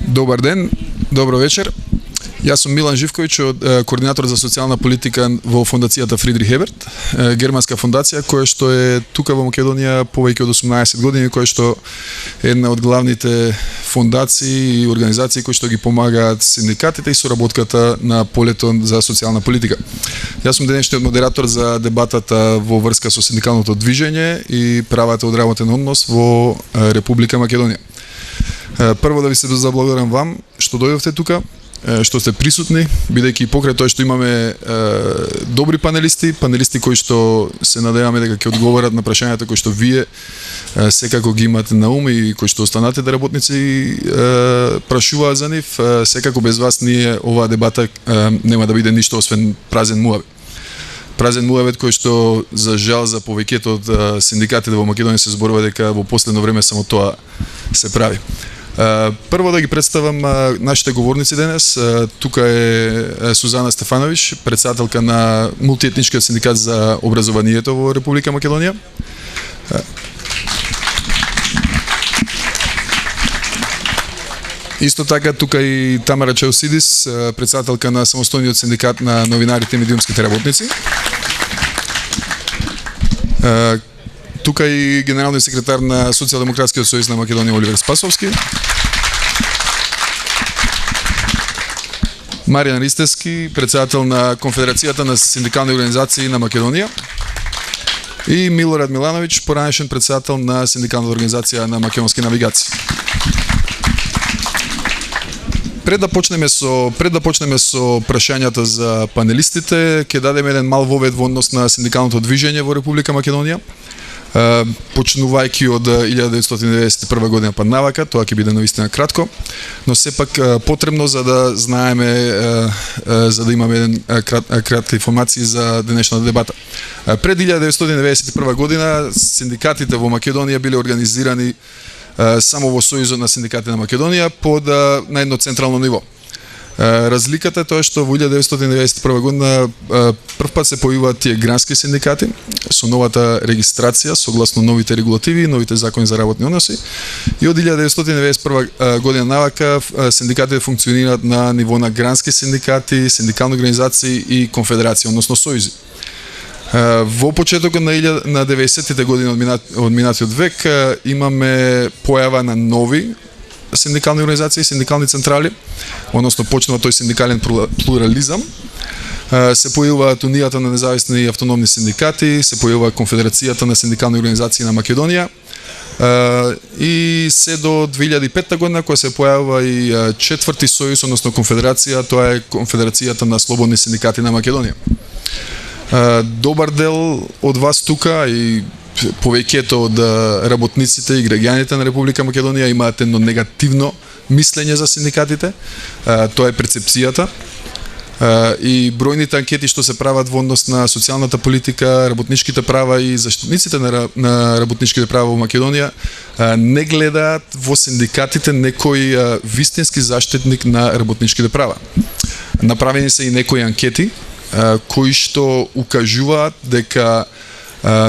Добар ден, добро вечер. Јас сум Милан Живковиќ, координатор за социјална политика во фондацијата Фридрих Еберт, германска фондација која што е тука во Македонија повеќе од 18 години, која што е една од главните фондации и организации кои што ги помагаат синдикатите и соработката на полето за социјална политика. Јас сум денешниот модератор за дебатата во врска со синдикалното движење и правата од работен однос во Република Македонија. Прво да ви се заблагодарам вам што дојдовте тука, што сте присутни, бидејќи покрај тоа што имаме добри панелисти кои што се надеваме дека ќе одговорат на прашањата кои што вие секако ги имате на ум и кои што останатите работници прашуваат за нив, секако без вас оваа дебата нема да биде ништо освен празен муавет. Празен муавет кој што за жал за повеќето од синдикатите во Македонија се зборува дека во последно време само тоа се прави. Прво да ги представам нашите говорници денес. Тука е Сузана Стефановиќ, председателка на Мултиетничкиот синдикат за образованието во Република Македонија. Исто така тука и Тамара Чаусидис, председателка на самостојниот синдикат на новинарите и медиумските работници. Тука и генералниот секретар на Социјалдемократскиот сојуз на Македонија Оливер Спасовски. Маријан Ристевски, председател на Конфедерацијата на синдикални организации на Македонија. И Милорад Милановиќ, поранешен председател на синдикалната организација на македонски навигации. Пред да почнеме со прашањата за панелистите, ќе дадеме еден мал вовед во однос на синдикалното движење во Република Македонија. Почнувајќи од 1991 година па навака, тоа ќе биде навистина кратко, но сепак потребно за да знаеме, за да имаме еден кратка информација за денешната дебата. Пред 1991 година синдикатите во Македонија биле организирани само во Сојузот на синдикатите на Македонија на едно централно ниво. Разликата е тоа што во 1991 година првпат се појавуваат тие грански синдикати со новата регистрација, согласно новите регулативи и новите закони за работни односи. И од 1991 година навака синдикатите функционираат на ниво на грански синдикати, синдикални организации и конфедерации, односно сојузи. Во почетокот на 90-тите години од минатиот век имаме појава на нови синдикални организации, синдикални централи, односно почнува тој синдикален плурализам. Се појавуваат Унијата на независни и автономни синдикати, се појавува Конфедерацијата на синдикални организации на Македонија и се до 2005 година која се појавува и четврти сојуз, односно конфедерација, тоа е Конфедерацијата на слободни синдикати на Македонија. Добар дел од вас тука и повеќето од работниците и граѓаните на Република Македонија имаат едно негативно мислење за синдикатите. Тоа е перцепцијата. И бројните анкети што се прават во однос на социјалната политика, работничките права и заштитниците на работничките права во Македонија не гледаат во синдикатите некој вистински заштитник на работничките права. Направени се и некои анкети кои што укажуваат дека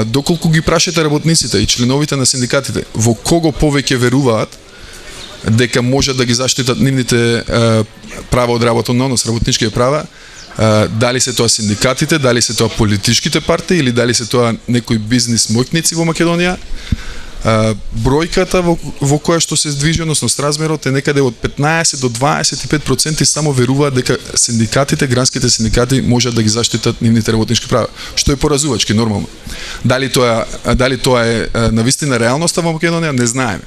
доколку ги прашате работниците и членовите на синдикатите во кого повеќе веруваат дека може да ги заштитат нивните права од работен однос, работничките права, дали се тоа синдикатите, дали се тоа политичките партии или дали се тоа некои бизнис моќници во Македонија, бројката во која што се движи, односно сразмерот е некаде од 15 до 25% само веруваат дека синдикатите, гранските синдикати можат да ги заштитат нивните работнички права, што е поразувачки нормално. Дали тоа е навистина реалноста во Македонија, не знаеме.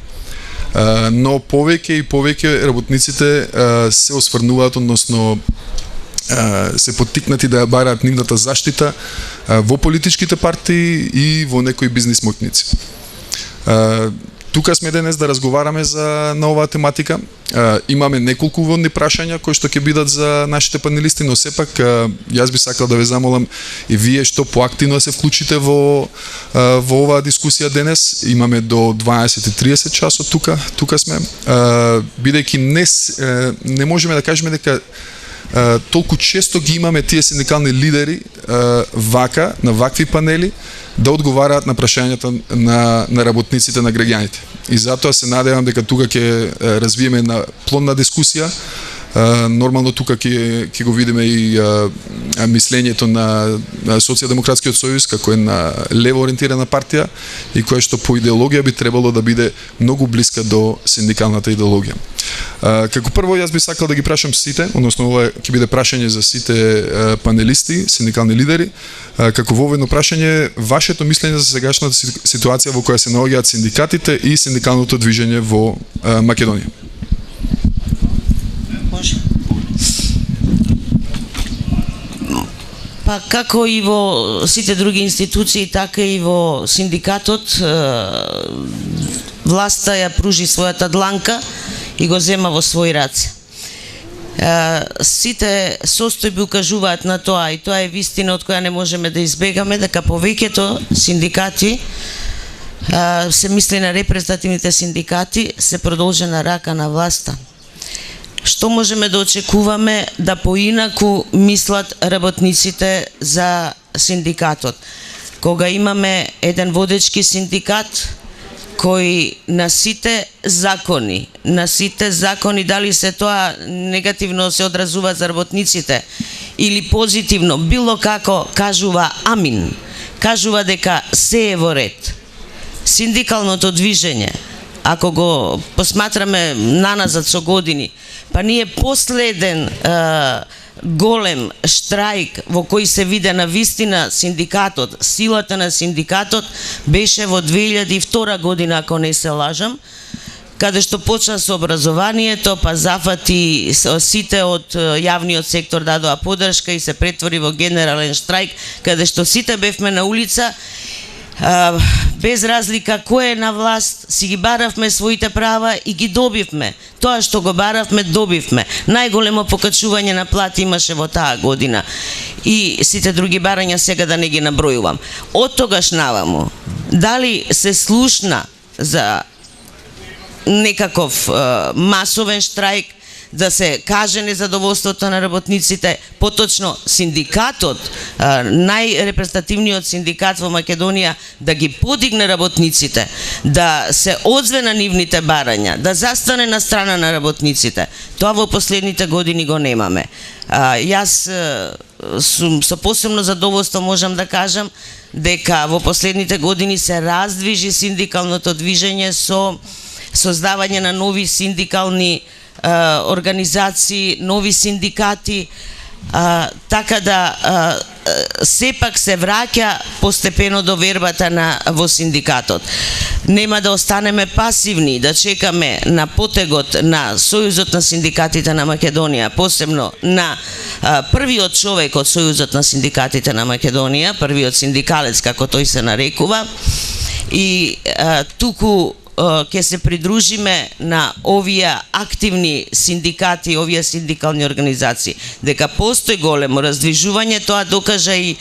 Но повеќе и повеќе работниците се осврнуваат, односно се поттикнати да бараат нивната заштита во политичките партии и во некои бизнис моќници. Тука сме денес да разговараме на оваа тематика. Имаме неколку уводни прашања кои што ќе бидат за нашите панелисти, но сепак јас би сакал да ве замолам и вие што поактивно се вклучите во оваа дискусија денес. Имаме до 20:30 часот тука сме. Бидејќи не можеме да кажеме дека толку често ги имаме тие синдикални лидери вака, на вакви панели, да одговараат на прашањата на работниците, на граѓаните. И затоа се надевам дека тука ќе развиеме една плодна дискусија. Нормално тука ќе го видиме и мислењето на Социјалдемократскиот сојуз како една лево ориентирана партија и која што по идеологија би требало да биде многу блиска до синдикалната идеологија. Како прво јас би сакал да ги прашам сите, односно ова ќе биде прашање за сите панелисти, синдикални лидери, како воведно прашање вашето мислење за сегашната ситуација во која се наоѓаат синдикатите и синдикалното движење во Македонија. Па како и во сите други институции, така и во синдикатот, власта ја пружи својата дланка и го зема во своји раце. Сите состојби укажуваат на тоа, и тоа е вистина од која не можеме да избегаме, дека повеќето синдикати, се мисли на репрезентативните синдикати, се продолжена рака на власта. Што можеме да очекуваме да поинаку мислат работниците за синдикатот? Кога имаме еден водечки синдикат кој на сите закони, дали се тоа негативно се одразува за работниците или позитивно, било како кажува амин, кажува дека се е во ред. Синдикалното движење, ако го посматраме наназад со години, па ние последен голем штрајк во кој се виде на вистина синдикатот, силата на синдикатот, беше во 2002 година, ако не се лажам, каде што почна со образованието, па зафати сите од јавниот сектор дадоа поддршка и се претвори во генерален штрајк, каде што сите бевме на улица, без разлика кој е на власт, си ги баравме своите права и ги добивме. Тоа што го баравме, добивме. Најголемо покачување на плати имаше во таа година. И сите други барања сега да не ги набројувам. Од тогаш наваму, дали се слушна за некаков масовен штрајк, да се каже незадоволството на работниците, поточно синдикатот, најрепрезентативниот синдикат во Македонија, да ги подигне работниците, да се одзве на нивните барања, да застане на страна на работниците. Тоа во последните години го немаме. Јас со посебно задоволство можам да кажам дека во последните години се раздвижи синдикалното движење со создавање на нови синдикални организации, нови синдикати, така да сепак се враќа постепено довербата во синдикатот. Нема да останеме пасивни, да чекаме на потегот на Сојузот на синдикатите на Македонија, посебно на првиот човек од Сојузот на синдикатите на Македонија, првиот синдикалец, како тој се нарекува, и туку ќе се придружиме на овие активни синдикати, овие синдикални организации. Дека постои големо раздвижување, тоа докажа и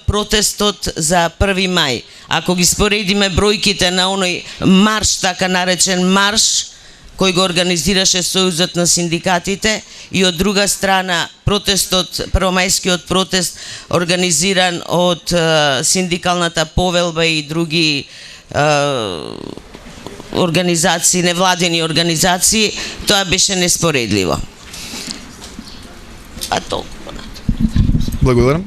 протестот за 1 мај. Ако ги споредиме бројките на оној марш, така наречен марш, кој го организираше Сојузот на синдикатите, и од друга страна протестот, првомајскиот протест организиран од синдикалната повелба и други организации, невладени организации, тоа беше неспоредливо. А толку. Благодарам.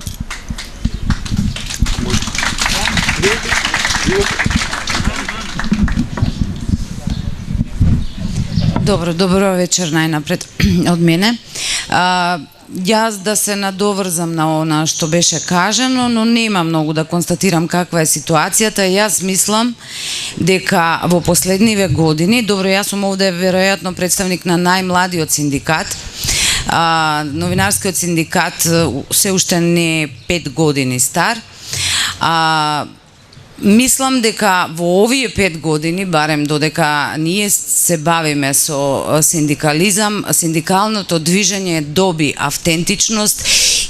Добро вечер најнапред од мене. Јас да се надоврзам на она што беше кажано, но нема многу да констатирам каква е ситуацијата. Јас мислам дека во последниве години, добро, јас сум овде веројатно представник на најмладиот синдикат, новинарскиот синдикат се уште не 5 години стар. Мислам дека во овие 5 години, барем додека ние се бавиме со синдикализам, синдикалното движење доби автентичност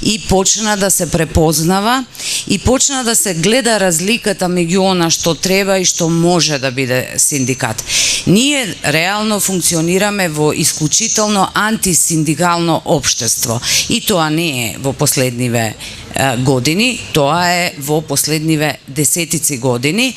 и почна да се препознава и почна да се гледа разликата меѓу она што треба и што може да биде синдикат. Ние реално функционираме во исклучително антисиндикално општество и тоа не е во последниве години, тоа е во последниве десетици години,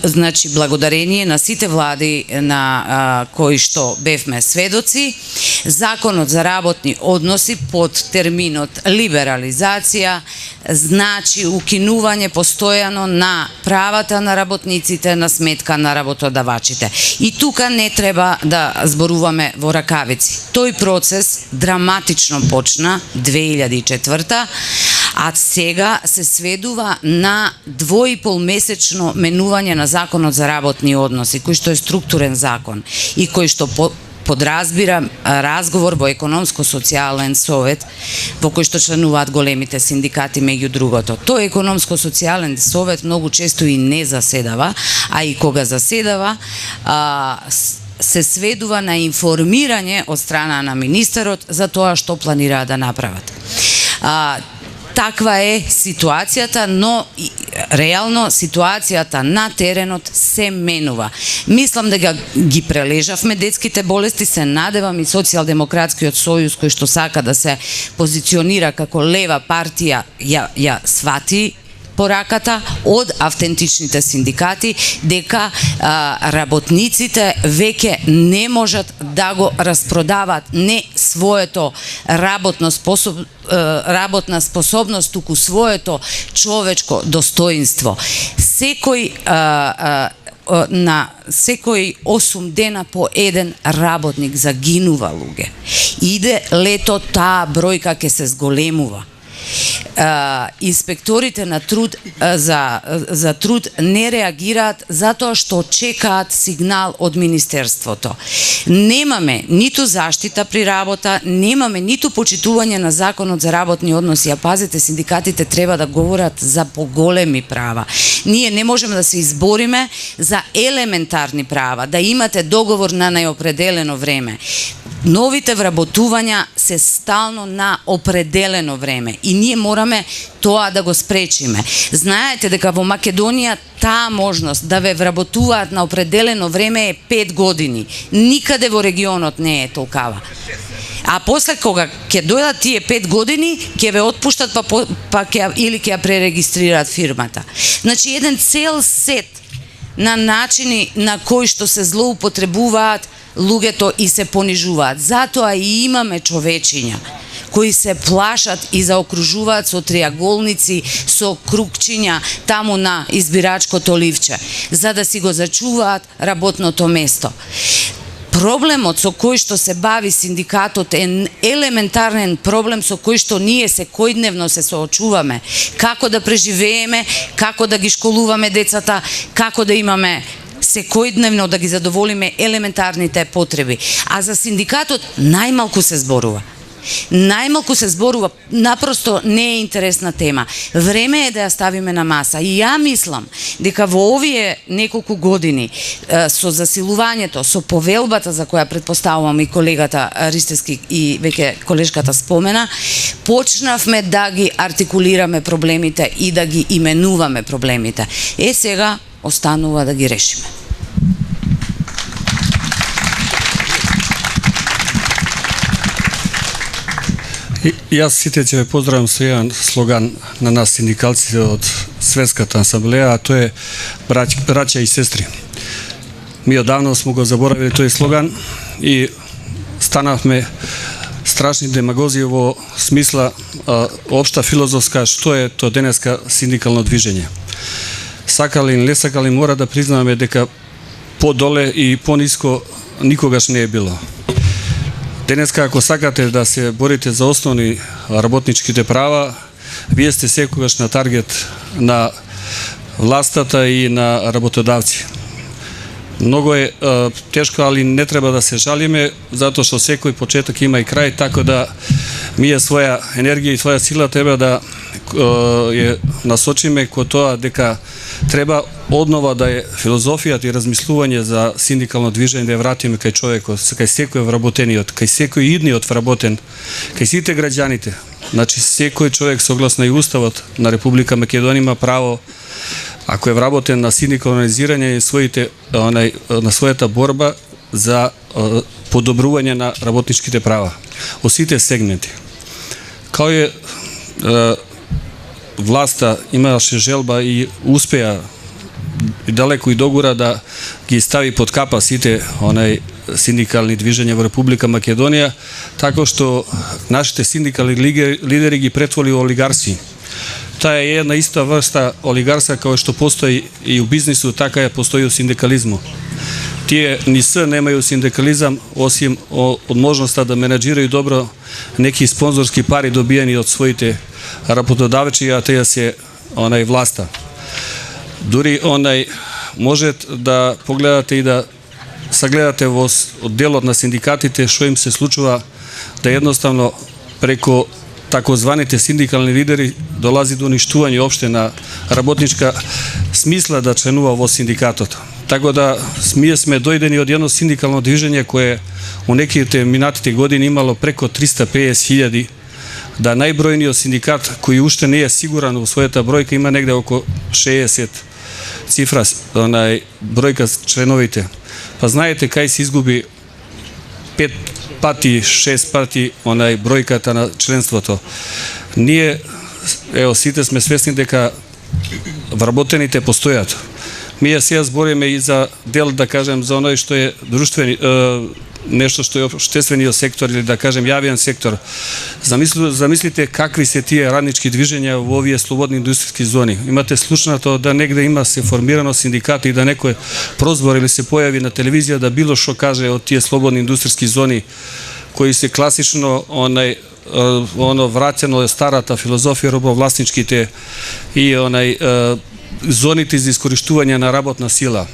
значи благодарение на сите влади на кои што бевме сведоци. Законот за работни односи под терминот либерализација значи укинување постојано на правата на работниците на сметка на работодавачите. И тука не треба да зборуваме во ракавици. Тој процес драматично почна 2004, а сега се сведува на 2,5-месечно менување на Законот за работни односи, кој што е структурен закон и кој што подразбира разговор во економско-социјален совет во кој што членуваат големите синдикати меѓу другото. Тој економско-социјален совет многу често и не заседава, а и кога заседава се сведува на информирање од страна на министерот за тоа што планираат да направат. Таква е ситуацијата, но реално ситуацијата на теренот се менува. Мислам да ги прележавме детските болести, се надевам и Социјалдемократскиот сојуз кој што сака да се позиционира како лева партија ја свати пораката од автентичните синдикати дека работниците веќе не можат да го распродават не своето работна способност, туку своето човечко достоинство. На секој 8 дена по еден работник загинува луѓе. Иде лето, таа бројка ќе се зголемува. Инспекторите на труд за труд не реагираат затоа што чекаат сигнал од министерството. Немаме ниту заштита при работа, немаме ниту почитување на Законот за работни односи, а пазете, синдикатите треба да говорат за поголеми права. Ние не можеме да се избориме за елементарни права, да имате договор на неопределено време. Новите вработувања се стално на определено време и ние мораме тоа да го спречиме. Знаете дека во Македонија таа можност да ве вработуваат на определено време е 5 години. Никаде во регионот не е толкава. А после кога ќе дојдат тие 5 години, ќе ве отпуштат или ќе ја пререгистрираат фирмата. Значи еден цел сет на начини на кои што се злоупотребуваат луѓето и се понижуваат. Затоа и имаме човечиња кои се плашат и заокружуваат со триаголници, со кругчиња таму на избирачкото ливче, за да си го зачуваат работното место. Проблемот со кој што се бави синдикатот е елементарен проблем со кој што ние секојдневно се соочуваме. Како да преживееме, како да ги школуваме децата, како да имаме секојдневно да ги задоволиме елементарните потреби. А за синдикатот најмалку се зборува. Напросто не е интересна тема. Време е да ја ставиме на маса. И ја мислам дека во овие неколку години со засилувањето, со повелбата за која претпоставувам и колегата Ристевски и веќе колешката спомена, почнавме да ги артикулираме проблемите и да ги именуваме проблемите. Сега останува да ги решиме. Јас сите ќе ве поздравам со еден слоган на нас синдикалците од Светската асамблеја, а тоа е браќа и сестри. Ми одавно сме го заборавили тој слоган и станавме страшни демагози во смисла општа филозофска што е тоа денеска синдикално движење. Сакали или не сакали, мора да признаваме дека подоле и пониско никогаш не е било. Денеска, ако сакате да се борите за основни работничките права, вие сте секогаш на таргет на властата и на работодавци. Многу е тешко, али не треба да се жалиме, затоа што секој почеток има и крај, така да ние своја енергија и своја сила треба да ја насочиме кон тоа дека треба однова да е филозофијата и размислување за синдикално движење да ја вратиме кај човекот, кај секој вработениот, кај секој идниот вработен, кај сите граѓаните. Значи, секој човек согласно и Уставот на Република Македонија има право, ако е вработен на синдикално организирање на својата борба за подобрување на работничките права во сите сегменти. Као е власта имаше желба и успеа и далеко и догура да ги стави под капа сите синдикални движења во Република Македонија, така што нашите синдикални лидери ги претвори во олигарси. Таа е една иста врста олигарса како што постои и у бизнису, така е постои у синдикализму. Тие ни се немају синдикализам, осим од можноста да менаџирају добро неки спонзорски пари добиени од своите работодавци, а тие се власта. Дури може да погледате и да сагледате во делот на синдикатите што им се случува, да едноставно преку такозваните синдикални лидери долази до уништување опште на работничка смисла да членува во синдикатот. Така да ние сме дојдени од едно синдикално движење кое у неките минатите години имало преко 350.000, да најбројниот синдикат кој уште не е сигуран во својата бројка има негде околу 60 цифра, бројка членовите. Па знаете кај се изгуби 5 пати, 6 пати бројката на членството. Ние, сите сме свесни дека вработените постојат. Ние сега збориме и за дел, да кажем, за оној што е друштвени, нешто што е општествениот сектор или да кажем јавен сектор. Замислите какви се тие раднички движења во овие слободни индустријски зони. Имате слушнато да негде има се формирано синдикати и да некој прозбор или се појави на телевизија да било што каже од тие слободни индустријски зони кои се класично враќано е старата филозофија робовласничките и зоните за искориштување на работна сила.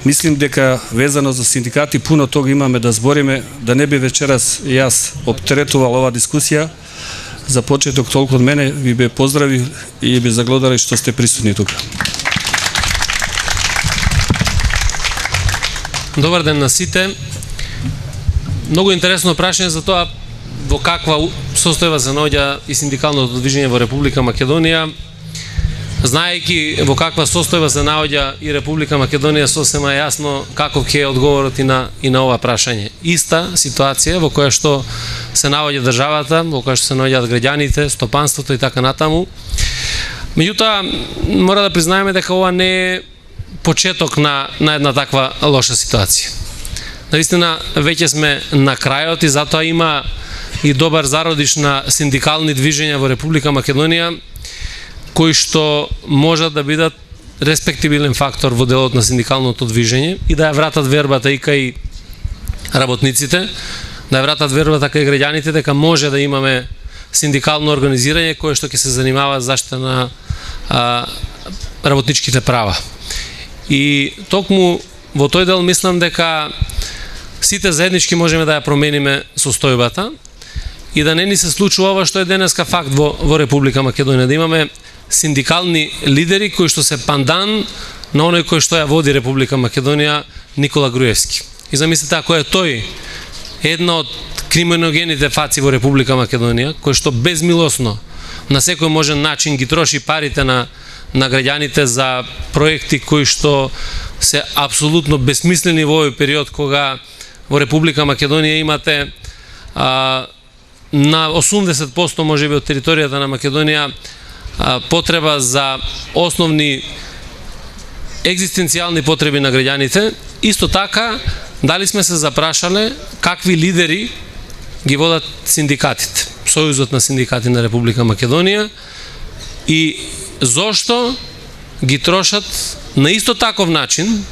Мислим дека везано за синдикати пуно тога имаме да збориме, да не би вечерас јас оптеретувал ова дискусија. За почеток толку од мене, ви бе поздрави и би заглодари што сте присутни тука. Добар ден на сите. Многу интересно прашање за тоа во каква состојба се наоѓа и синдикалното движење во Република Македонија. Знаејќи во каква состојба се наоѓа и Република Македонија, сосема јасно каков ќе е одговорот и на ова прашање. Иста ситуација во која што се наоѓа државата, во која што се наоѓаат граѓаните, стопанството и така натаму. Меѓутоа, мора да признаеме дека ова не е почеток на една таква лоша ситуација. Наистина, веќе сме на крајот и затоа има и добар зародиш на синдикални движења во Република Македонија, кои што можат да бидат респектибилен фактор во делот на синдикалното движење и да ја вратат вербата и кај работниците, да ја вратат вербата кај граѓаните дека може да имаме синдикално организирање кое што ќе се занимава заштита на работничките права. И токму во тој дел мислам дека сите заеднички можеме да ја промениме состојбата и да не ни се случува ова што е денеска факт во Република Македонија, да имаме синдикални лидери кои што се пандан на оној кој што ја води Република Македонија, Никола Груевски. И замислите, ако е тој една од криминогените фаци во Република Македонија, кој што безмилосно на секој можен начин ги троши парите на граѓаните за проекти кои што се апсолутно безсмислени во овој период кога во Република Македонија имате на 80% можеби од територијата на Македонија потреба за основни екзистенцијални потреби на граѓаните. Исто така, дали сме се запрашале какви лидери ги водат синдикатите, Сојузот на синдикати на Република Македонија, и зошто ги трошат на исто таков начин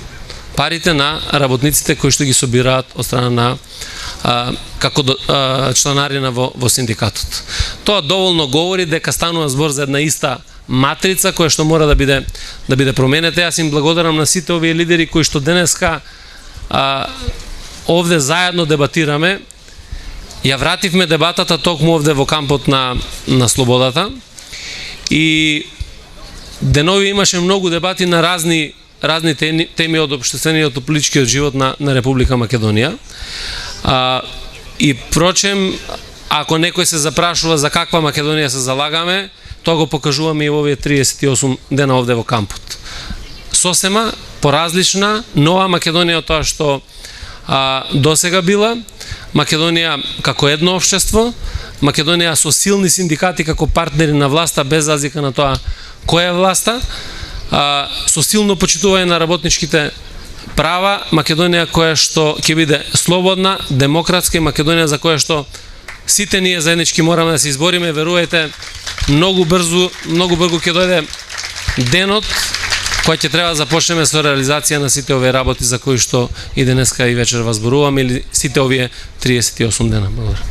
парите на работниците кои што ги собираат од страна на како членарина во синдикатот. Тоа доволно говори дека станува збор за една иста матрица која што мора да биде променета. Јас им благодарам на сите овие лидери кои што денеска овде заедно дебатираме. Ја вративме дебатата токму овде во кампот на Слободата и денови имаше многу дебати на разни теми од општествениот и политичкиот живот на Република Македонија. И прочем, ако некој се запрашува за каква Македонија се залагаме, тоа го покажуваме и во овие 38 дена овде во кампот. Сосема поразлична, нова Македонија од тоа што досега била, Македонија како едно општество, Македонија со силни синдикати како партнери на власта, без разлика на тоа која е власта, со силно почитување на работничките права, Македонија која што ќе биде слободна, демократска и Македонија за која што сите ние заеднички мораме да се избориме. Верувајте, многу брзо ќе дојде денот кој ќе треба да започнеме со реализација на сите овие работи за кои што и денеска и вечер возборуваме, или сите овие 38 дена. Благодарам.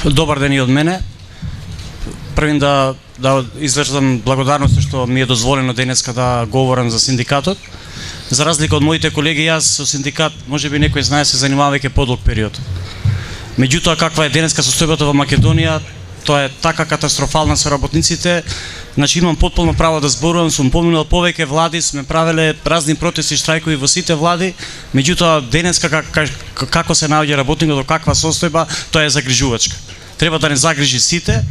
Добар ден и од мене. Првин да извршам благодарност што ми е дозволено денеска да говорам за синдикатот. За разлика од моите колеги, јас со синдикат, може би некој знае, се занимава веќе подолг период. Меѓутоа, каква е денеска состојбата во Македонија, тоа е така катастрофална со работниците. Значи имам потполно право да зборувам, сум поминал повеќе влади, сме правеле разни протести, штрајкови во сите влади, меѓутоа денеска како се наоѓа работникот, во каква состојба, тоа е загрижувачка. Треба да не загрижи сите.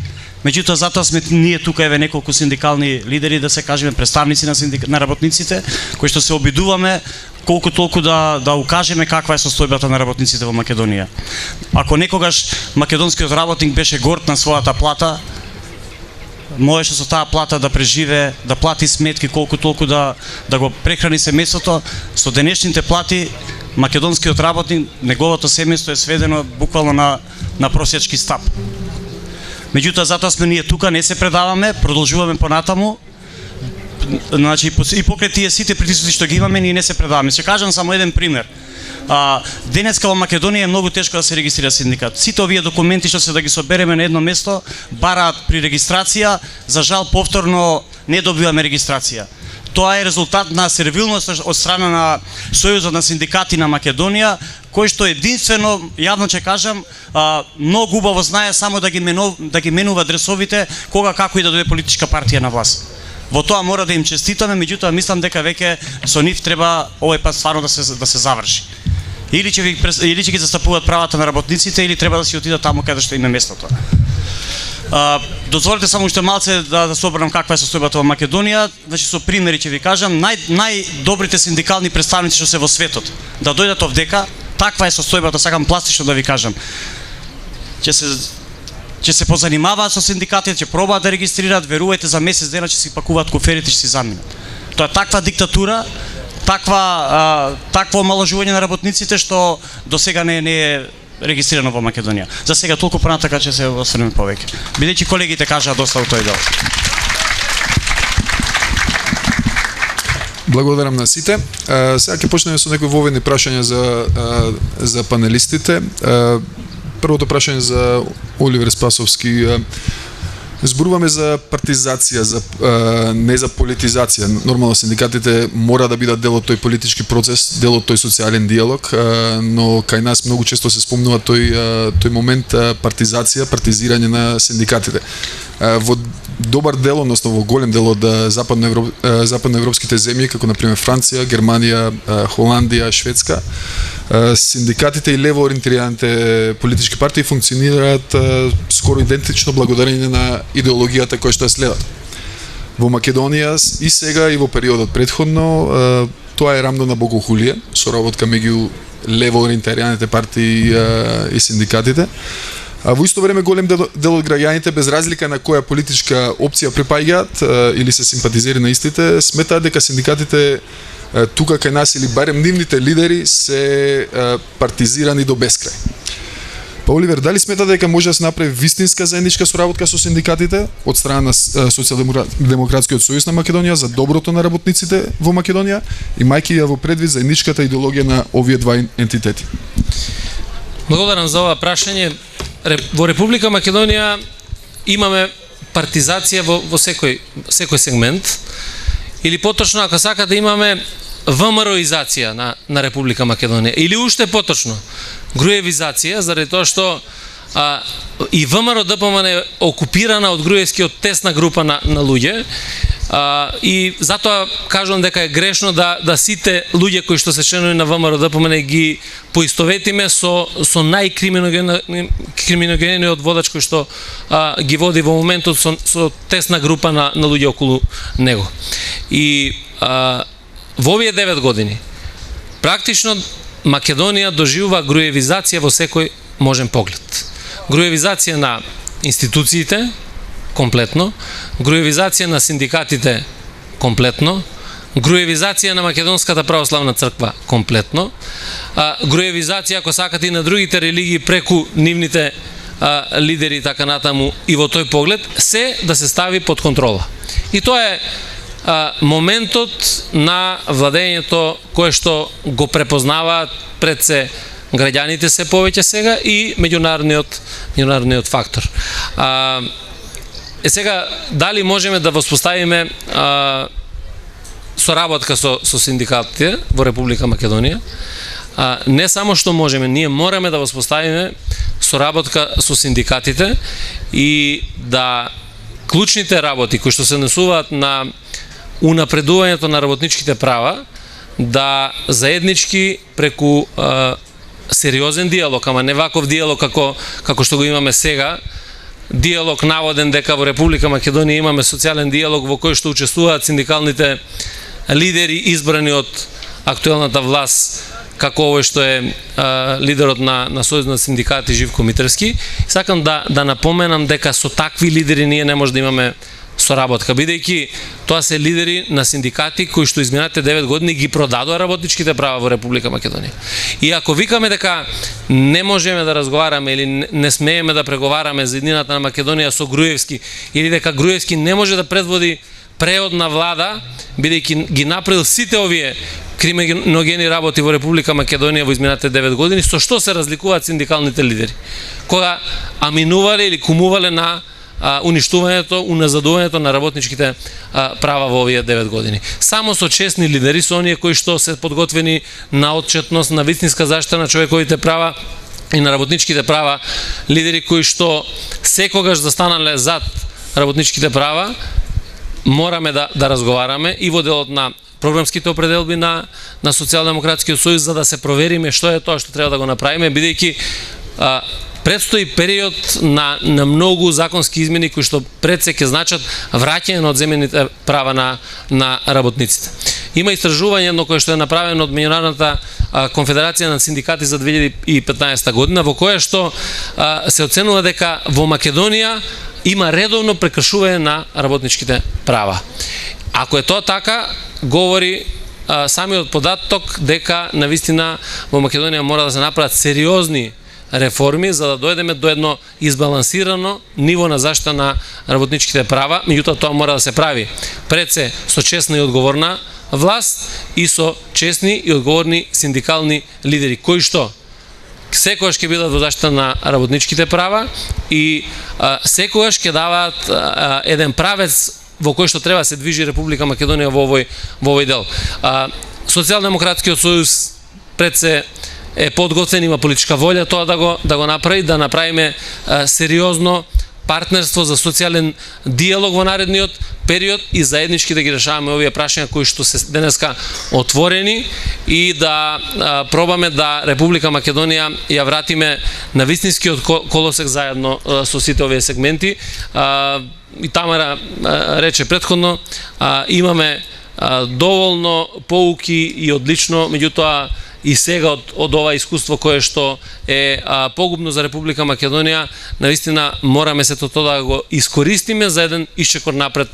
Меѓутоа, затоа сме ние тука, еве неколку синдикални лидери, да се кажеме представници на работниците, кои што се обидуваме колку толку да укажеме каква е состојбата на работниците во Македонија. Ако некогаш македонскиот работник беше горд на својата плата, можеше со таа плата да преживе, да плати сметки колку толку да го прехрани семејството, со денешните плати македонскиот работник, неговото семејство е сведено буквално на просечки стап. Меѓутоа, затоа сме ние тука, не се предаваме, продолжуваме понатаму. Значи, и покрај тие сите притисоци што ги имаме, ние не се предаваме. Ќе кажам само еден пример. Денеска во Македонија е многу тешко да се регистрира синдикат. Сите овие документи што се да ги собереме на едно место, бараат при регистрација, за жал повторно не добиваме регистрација. Тоа е резултат на сервилност од страна на Сојузот на синдикати на Македонија, кој што единствено, јавно ќе кажам, многу убаво знае само да ги менува адресовите кога, како и да дојде политичка партија на власт. Во тоа мора да им честитаме, меѓутоа мислам дека веќе со нив треба овој пат стварно да се заврши. Или ќе ги застапуваат правата на работниците, или треба да си отидат таму каде што им е местото. Дозволете само уште малце да се обрнам каква е состојбата во Македонија. Значи, со примери ќе ви кажам, најдобрите синдикални представници што се во светот да дојдат овдека, таква е состојбата, сакам пластично да ви кажам. Ќе се позанимаваат со синдикатите, ќе пробаат да регистрираат, верувајте, за месец дена ќе си пакуваат куферите, ќе си заминат. Тоа е таква диктатура, такво омалажување на работниците што до сега не е регистрирано во Македонија. За сега толку, понатака ќе се осврнеме повеќе. Бидејќи колегите кажаа доста во тој дел. Благодарам на сите. Сега ќе почнеме со некои воведни прашања за панелистите. Првото прашање за Оливер Спасовски. Зборуваме за партизација, не за политизација. Нормално синдикатите мора да бидат дел од тој политички процес, дел од тој социјален диалог, но кај нас многу често се спомнува тој момент партизација, партизирање на синдикатите. Во добар дел, односно во голем дел од западноевропските земји, како например Франција, Германија, Холандија, Шведска, синдикатите и лево ориентираните политички партии функционираат скоро идентично благодарение на идеологијата која што ја следат. Во Македонија и сега и во периодот претходно тоа е рамно на богохулие, соработка меѓу лево ориентираните партии и синдикатите. А во исто време голем дел од граѓаните, без разлика на која политичка опција припаѓаат или се симпатизери на истите, сметаат дека синдикатите тука кај нас, или барем нивните лидери, се партизирани до бескрај. Па, Оливер, дали смета дека може да се направи вистинска заедничка соработка со синдикатите од страна на Социјалдемократскиот сојуз на Македонија за доброто на работниците во Македонија, имајќи ја во предвид заедничката идеологија на овие два ентитети? Благодарам за ова прашање. Во Република Македонија имаме партизација во секој сегмент, или поточно, ако сака да имаме ВМРО-изација на Република Македонија, или уште поточно, груевизација, заради тоа што и ВМРО ДПМН е окупирана од груевскиот тесна група на луѓе, И затоа кажувам дека е грешно да сите луѓе кои што се членови на ВМРО ДПМН ги поистоветиме со најкриминогениот водач кој што ги води во моментот со тесна група на луѓе околу него. И во овие 9 години практично Македонија доживува груевизација во секој можен поглед. Груевизација на институциите комплетно, груевизација на синдикатите комплетно, груевизација на Македонската православна црква комплетно, груевизација, ако сакате, и на другите религии преку нивните лидери и така натаму, и во тој поглед се да се стави под контрола. И тоа е моментот на владењето кое што го препознаваат пред се граѓаните се повеќе сега и меѓународниот фактор. Сега, дали можеме да воспоставиме соработка со синдикатите во Република Македонија? Не само што можеме, ние мораме да воспоставиме соработка со синдикатите и да клучните работи кои што се однесуваат на унапредувањето на работничките права, да заеднички преку сериозен диалог, ама не ваков диалог како што го имаме сега, диалог наводен дека во Република Македонија имаме социјален диалог во кој што учествуваат синдикалните лидери избрани од актуелната власт, како овој што е лидерот на Сојуз на синдикати Живко Митревски. Сакам да напоменам дека со такви лидери ние не може да имаме соработка, бидејќи тоа се лидери на синдикати кои што изминатите 9 години ги продадоа работничките права во Република Македонија. И ако викаме дека не можеме да разговараме или не смееме да преговараме за еднината на Македонија со Груевски, или дека Груевски не може да предводи преодна влада, бидејќи ги направил сите овие криминогени работи во Република Македонија во изминатите 9 години, со што се разликуваат синдикалните лидери? Кога аминувале или кумувале на уништувањето, уназадувањето на работничките права во овие 9 години. Само со честни лидери, со оние кои што се подготвени на отчетност, на вистинска заштита на човековите права и на работничките права, лидери кои што секогаш застанале зад работничките права, мораме да разговараме и во делот на програмските определби на Социјалдемократскиот сојуз, за да се провериме што е тоа што треба да го направиме, бидејќи предстои период на многу законски измени кои што пред се ќе значат враќање на одземените права на работниците. Има истражување едно кое што е направено од Меѓународната конфедерација на синдикати за 2015 година, во кое што се оценува дека во Македонија има редовно прекршување на работничките права. Ако е тоа така, говори самиот податок дека навистина во Македонија мора да се направат сериозни реформи за да дојдеме до едно избалансирано ниво на заштита на работничките права, меѓутоа тоа мора да се прави пред се со честна и одговорна власт и со честни и одговорни синдикални лидери, кои што секогаш ќе бидат во заштита на работничките права и секогаш ќе даваат еден правец во кој што треба се движи Република Македонија во овој дел. Социјалдемократскиот сојуз пред се е подготвен, има политичка волја тоа да го направи, да направиме сериозно партнерство за социјален диалог во наредниот период и заеднички да ги решаваме овие прашања кои што се денеска отворени и да пробаме да Република Македонија ја вратиме на вистинскиот колосек заедно со сите овие сегменти. И Тамара рече претходно, имаме доволно поуки и одлично, меѓутоа и сега од ова искуство кое што е погубно за Република Македонија, навистина мораме сето тоа да го искористиме за еден исчекор напред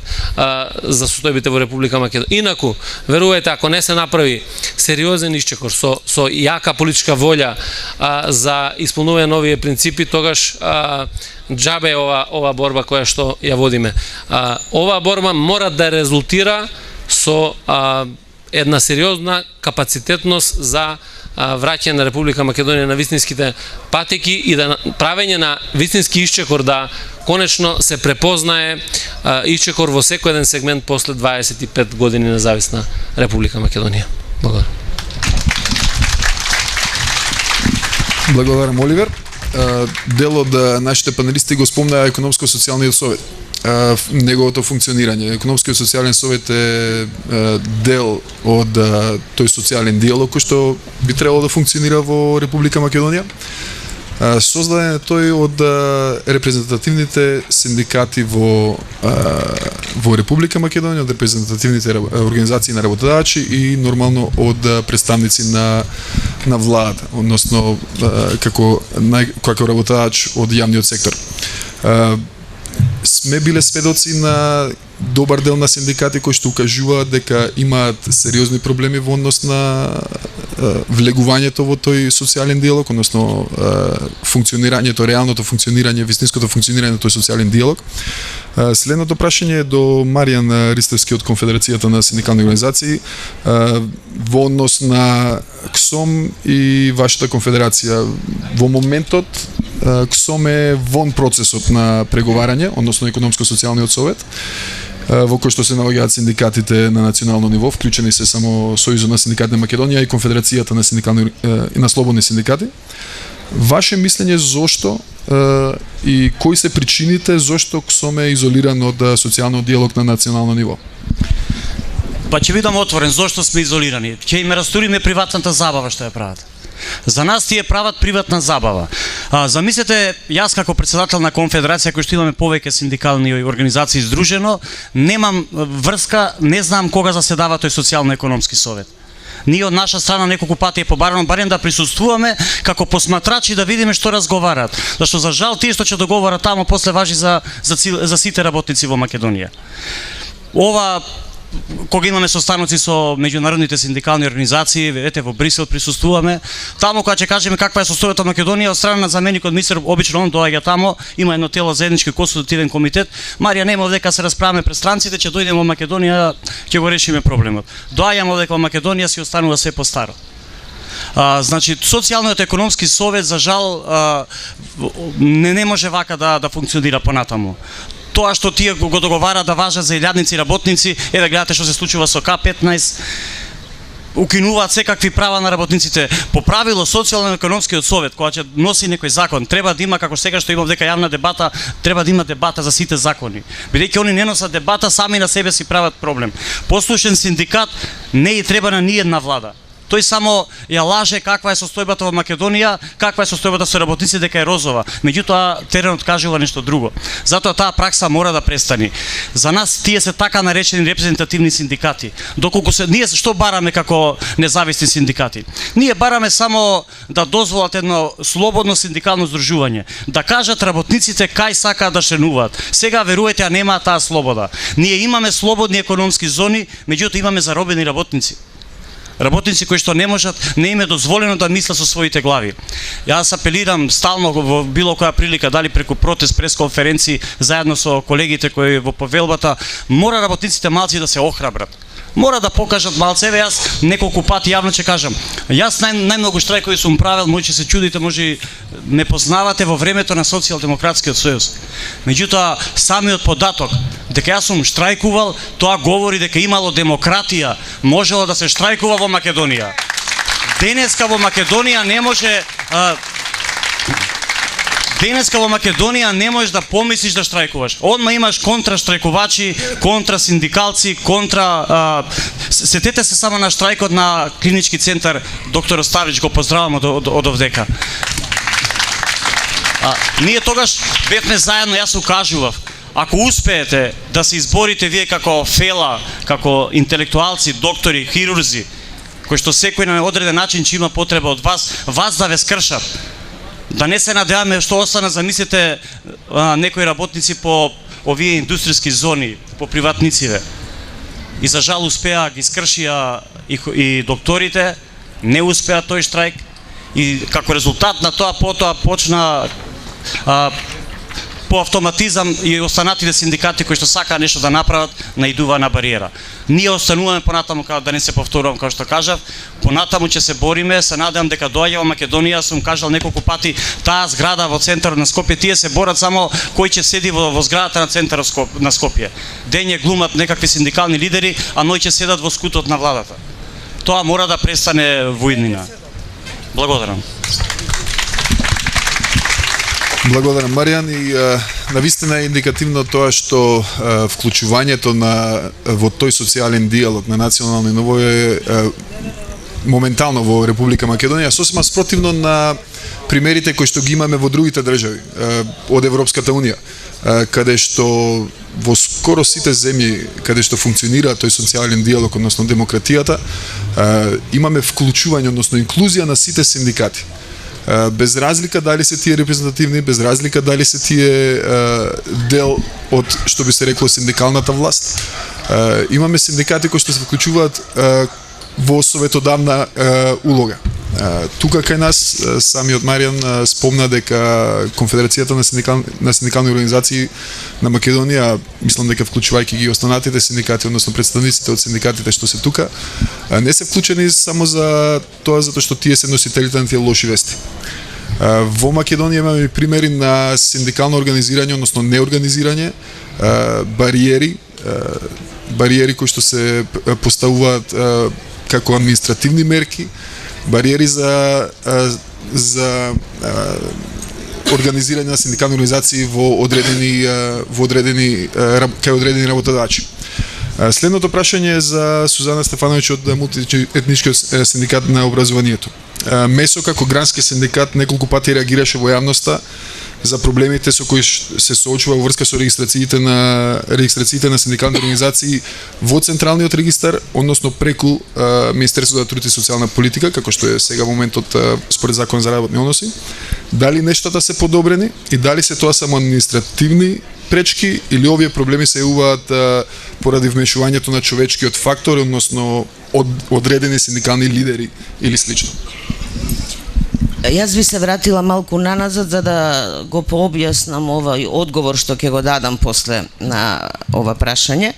за состојбите во Република Македонија. Инаку, верувајте, ако не се направи сериозен исчекор со јака политичка волја за исполнување на овие принципи, тогаш џабе ова борба која што ја водиме. Ова борба мора да резултира со една сериозна капацитетност за враќање на Република Македонија на вистинските патеки и да правење на вистински исчекор, да конечно се препознае исчекор во секој еден сегмент после 25 години независна Република Македонија. Благодарам. Благодарам, Оливер. Дел од нашите панелисти го спомнаа економско-социјалниот совет. неговото функционирање. Економскиот социјален совет е дел од тој социјален диалог кој што би требало да функционира во Република Македонија. Создаден е тој од репрезентативните синдикати во Република Македонија, од репрезентативните организации на работодачи и нормално од представници на владата, односно како работодач од јавниот сектор. Сме биле сведоци на добар дел на синдикати кои што укажуваат дека имаат сериозни проблеми во однос на влегувањето во тој социјален диалог, односно функционирањето, реалното функционирање, вистинското функционирање на тој социјален диалог. Следното прашање е до Маријан Ристевски од Конфедерацијата на синдикални организации во однос на КСОМ и вашата конфедерација. Во моментот КСОМ е вон процесот на преговарање, односно економско-социјалниот совет, во кој што се наоѓаат синдикатите на национално ниво, вклучени се само Сојузот на синдикатите на Македонија и Конфедерацијата на синдикални и на слободни синдикати. Ваше мислење зошто и кои се причините зошто КСОМ е изолиран од социјалниот диалог на национално ниво? Па ќе бидам отворен, зошто сме изолирани? Ќе им расториме приватната забава што ја прават. За нас тие прават приватна забава. Замислете, јас како председател на конфедерација кој што имаме повеќе синдикални организации издружено, немам врска, не знам кога заседава тој социјално-економски совет. Ние од наша страна неколку пати е побарано барем да присуствуваме како посматрачи да видиме што разговараат. Зашто за жал тие што ќе договарат тамо после важи за сите работници во Македонија. Ова кога имаме состаноци со меѓународните синдикални организации, ете во Брисел присуствуваме, таму кога ќе кажеме каква е состојбата на Македонија, од страна на заменикот министер обично он доаѓа тамо, има едно тело заеднички консултативен комитет. Марија нема овдека се расправаме пред странците, ќе дојдеме во Македонија, ќе го решиме проблемот. Доаѓаме овдека во Македонија, си останува се по старо. Значи, социјалниот економски совет за жал не може вака да функционира понатаму. Тоа што тие го договара да важат за илјадници работници, еве гледате што се случува со К15, укинуваат секакви права на работниците. По правило социјално-економскиот совет кога ќе носи некој закон, треба да има, како сега што има дека јавна дебата, треба да има дебата за сите закони. Бидејќи они не носат дебата, сами на себе си прават проблем. Послушен синдикат не и треба на ниедна влада. Тој само ја лаже каква е состојбата во Македонија, каква е состојбата со работници, дека е розова. Меѓутоа теренот кажува нешто друго. Затоа таа пракса мора да престани. За нас тие се така наречени репрезентативни синдикати. Доколку ние што бараме како независни синдикати? Ние бараме само да дозволат едно слободно синдикално здружување, да кажат работниците кај сакаат да членуваат. Сега верувајте, немаат таа слобода. Ние имаме слободни економски зони, меѓутоа имаме заробени работници. Работници кои што не можат, не им е дозволено да мислат со своите глави. Јас апелирам стално во било која прилика, дали преку протест, пресконференции, заедно со колегите кои во повелбата, мора работниците малци да се охрабрат. Мора да покажат малце. Еве јас неколку пати јавно ќе кажам. Јас најмногу штрајкови сум правил, може се чудите, може не познавате во времето на Социјалдемократскиот сојуз. Меѓутоа, самиот податок дека јас сум штрајкувал, тоа говори дека имало демократија, можело да се штрајкува во Македонија. Денеска во Македонија не може Денеска во Македонија не можеш да помислиш да штрајкуваш. Одма имаш контра штрајкувачи, контра синдикалци, контра... Сетете се само на штрајкот на клинички центар доктор Оставич, го поздравам од овдека. Ние тогаш бевме заедно, јас укажував. Ако успеете да се изборите вие како фела, како интелектуалци, доктори, хирурзи, кои што секој на одреден начин ќе има потреба од вас да ве скршат. Да не се надеваме што остана, замислете некои работници по овие индустријски зони, по приватнициве. И за жал успеа ги скршија и докторите, не успеа тој штрајк и како резултат на тоа потоа почна по автоматизам и останатите синдикати кои што сакаат нешто да направат, наидува на бариера. Ние остануваме понатаму, да не се повторувам како што кажав, понатаму ќе се бориме, се надевам дека доаѓа во Македонија, сум кажал неколку пати, таа зграда во центарот на Скопје, тие се борат само кој ќе седи во зградата на центарот на Скопје. Дење глумат некакви синдикални лидери, а ној ќе седат во скутот на владата. Тоа мора да престане во иднина. Благодарам. Благодарам, Маријан, и навистина е индикативно тоа што вклучувањето во тој социјален диалог на национално ниво е моментално во Република Македонија сосема спротивно на примерите кои што ги имаме во другите држави од Европската Унија, каде што во скоро сите земји каде што функционира тој социјален диалог, односно демократијата, имаме вклучување, односно инклузија на сите синдикати. Без разлика дали се тие репрезентативни, без разлика дали се тие дел од, што би се рекло, синдикалната власт. Имаме синдикати кои што се вклучуваат во советодавна улога. Тука кај нас самиот Маријан спомна дека Конфедерацијата на синдикални организации на Македонија, мислам дека вклучувајќи ги останатите синдикати, односно представниците од синдикатите што се тука, не се вклучени само за тоа затоа што тие се носителите на тие лоши вести. Во Македонија имаме примери на синдикално организирање, односно неорганизирање, бариери кои што се поставуваат како административни мерки, бариери за организирање на синдикални организации кај одредени работодачи. Следното прашање е за Сузана Стефановиќ од Мултиетничкиот синдикат на образованието. МЕСО како грански синдикат неколку пати реагираше во јавноста за проблемите со кои се соочува во врска со регистрациите на синдикални организации во Централниот регистар, односно преку Министерството за труд и социјална политика, како што е сега моментот според Закон за работни односи. Дали нештата се подобрени и дали се тоа само административни пречки или овие проблеми се јавуваат поради вмешувањето на човечкиот фактор, односно од одредени синдикални лидери или слично? Јас би се вратила малку наназад за да го пообјаснам овој одговор што ќе го дадам после на ова прашање.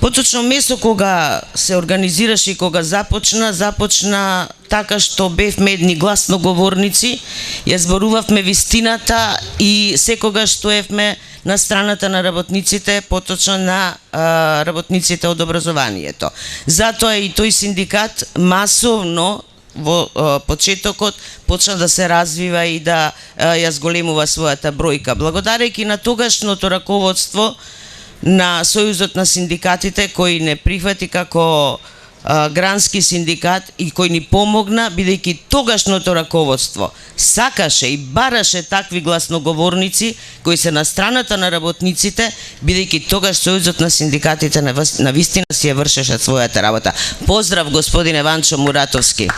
Поточно МЕСО кога се организираше и кога започна така што бевме едни гласноговорници, ја зборувавме вистината и секогаш стоевме на страната на работниците, поточно на работниците од образованието. Затоа и тој синдикат масовно во почетокот почна да се развива и да ја зголемува својата бројка. Благодарејќи на тогашното раководство на Сојузот на синдикатите, кој не прифати како грански синдикат и кој ни помогна, бидејќи тогашното раководство сакаше и бараше такви гласноговорници кои се на страната на работниците, бидејќи тогаш Сојузот на синдикатите на вистина си ја вршеше својата работа. Поздрав, господине Ванчо Муратовски.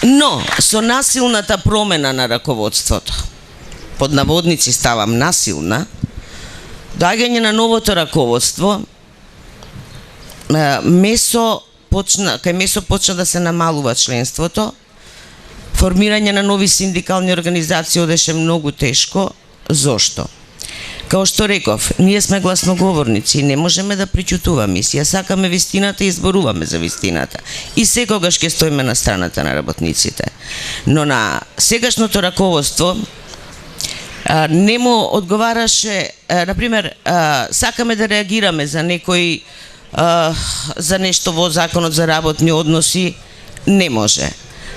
Но, со насилната промена на раководството, под наводници ставам насилна, доаѓање на новото раководство, кај МЕСО почна да се намалува членството, формирање на нови синдикални организации одеше многу тешко. Зошто? Као што реков, ние сме гласноговорници и не можеме да причутуваме. Ја сакаме вистината и изборуваме за вистината. И секогаш ќе стоиме на страната на работниците. Но на сегашното раководство не му одговараше, например, сакаме да реагираме за некој за нешто во Законот за работни односи, не може.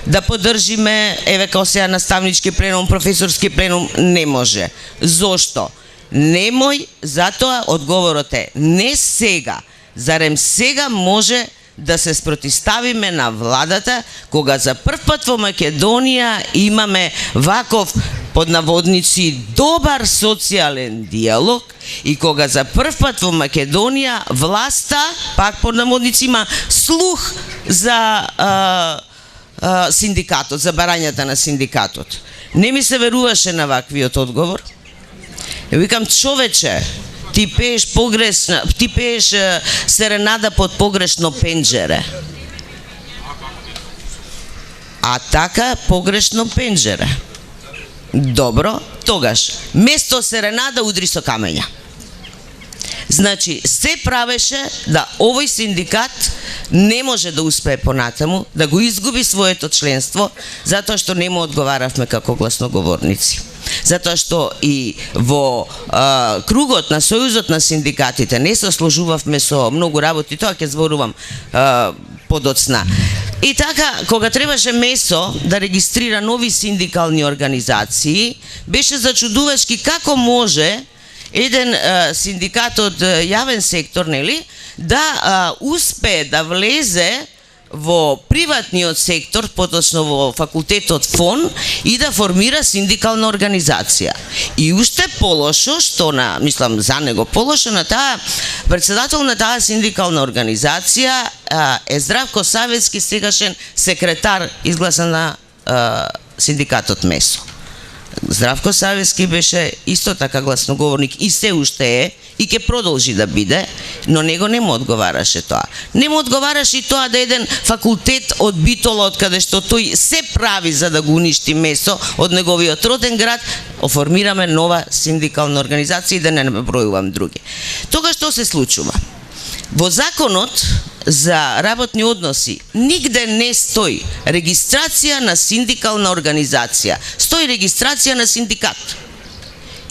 Да поддржиме, еве као сега наставнички пленум, професорски пленум, не може. Зошто? Немој, затоа одговорот е не сега. Зарем сега може да се спротиставиме на владата, кога за прв пат во Македонија имаме ваков, под наводници, добар социјален диалог и кога за прв пат во Македонија власта, пак под наводници, има слух за синдикатот, за барањата на синдикатот. Не ми се веруваше на ваквиот одговор. Викам, човече, ти пееш серенада под погрешно пенџере. А така погрешно пенџере. Добро, тогаш, место серенада удри со камења. Значи, се правеше да овој синдикат не може да успее понатаму, да го изгуби своето членство, затоа што не му одговаравме како гласноговорници. Затоа што и во кругот на Сојузот на синдикатите не се сложувавме со многу работи, тоа ќе зборувам подоцна. И така, кога требаше МЕСО да регистрира нови синдикални организации, беше зачудувачки како може еден синдикат од јавен сектор, нели, да успее да влезе во приватниот сектор, поточно во факултетот ФОН, и да формира синдикална организација. И уште полошо, што мислам за него полошо, на таа председател на таа синдикална организација е Здравко Савецки, сегашен секретар изгласан на синдикатот МЕСО. Здравко Савецки беше исто така гласноговорник и се уште е и ќе продолжи да биде, но него не му одговараше тоа. Не му одговараше и тоа да еден факултет од Битола, од каде што тој се прави за да го уништи МЕСО од неговиот роден град, оформираме нова синдикална организација и да не набројувам други. Тога што се случува? Во законот за работни односи нигде не стои регистрација на синдикална организација, стои регистрација на синдикат.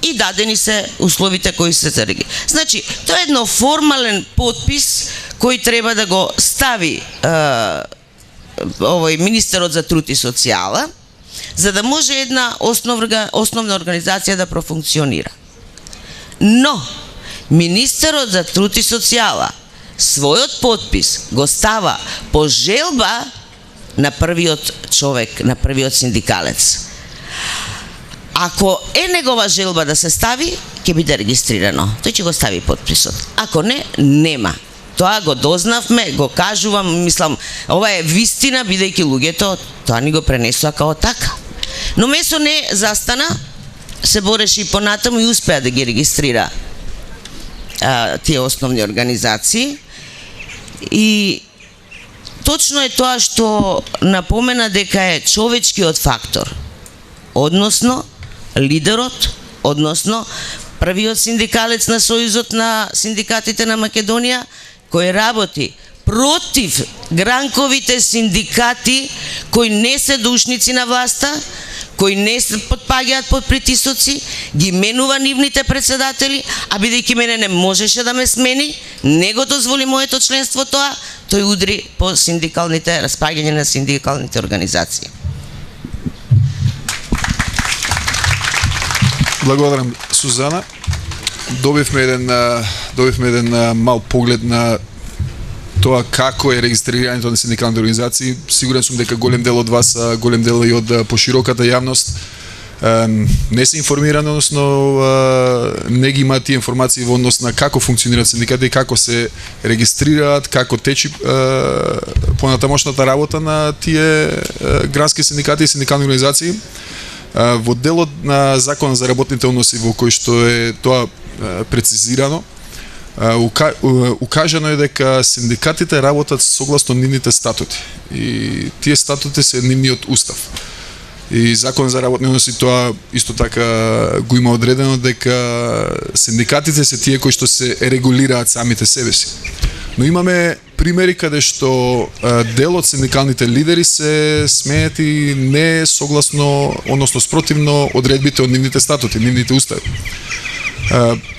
И дадени се условите кои се за регистрација. Значи, тоа е едно формален подпис кој треба да го стави министерот за труд и социјала, за да може една основна организација да профункционира. Но министерот за труд и социјала својот подпис го става по желба на првиот човек, на првиот синдикалец. Ако е негова желба да се стави, ќе биде регистрирано. Тој ќе го стави подписот. Ако не, нема. Тоа го дознавме, го кажувам, мислам, ова е вистина, бидејќи луѓето тоа ни го пренесува као така. Но МЕСО не застана, се бореше и понатаму и успеа да ги регистрира тие основни организации. И точно е тоа што напомена дека е човечкиот фактор, односно лидерот, односно првиот синдикалец на Сојузот на синдикатите на Македонија, кој работи против гранковите синдикати кои не се душници на власта, кои не се подпаѓаат под притисоци, ги менува нивните председатели, а бидејќи мене не можеше да ме смени, не го дозволи моето членство тоа, тој удри по синдикалните распаѓање на синдикалните организации. Благодарам, Сузана. Добивме еден мал поглед на тоа како е регистрирањето на синдикалните организации. Сигурен сум дека голем дел од вас, голем дел и од пошироката јавност не се информирани, односно не ги имаат тие информации во однос на како функционираат синдикати, како се регистрираат, како течи понатамошната работа на тие грански синдикати и синдикални организации. Во делот на Закон за работните односи во кој што е тоа прецизирано, укажано е дека синдикатите работат согласно нивните статути. И тие статути се нивниот устав. И Закон за работни односи тоа исто така го има одредено дека синдикатите се тие кои што се регулираат самите себе си. Но имаме примери каде што дел од синдикалните лидери се сменети не согласно, односно спротивно одредбите од нивните статути, нивните устави.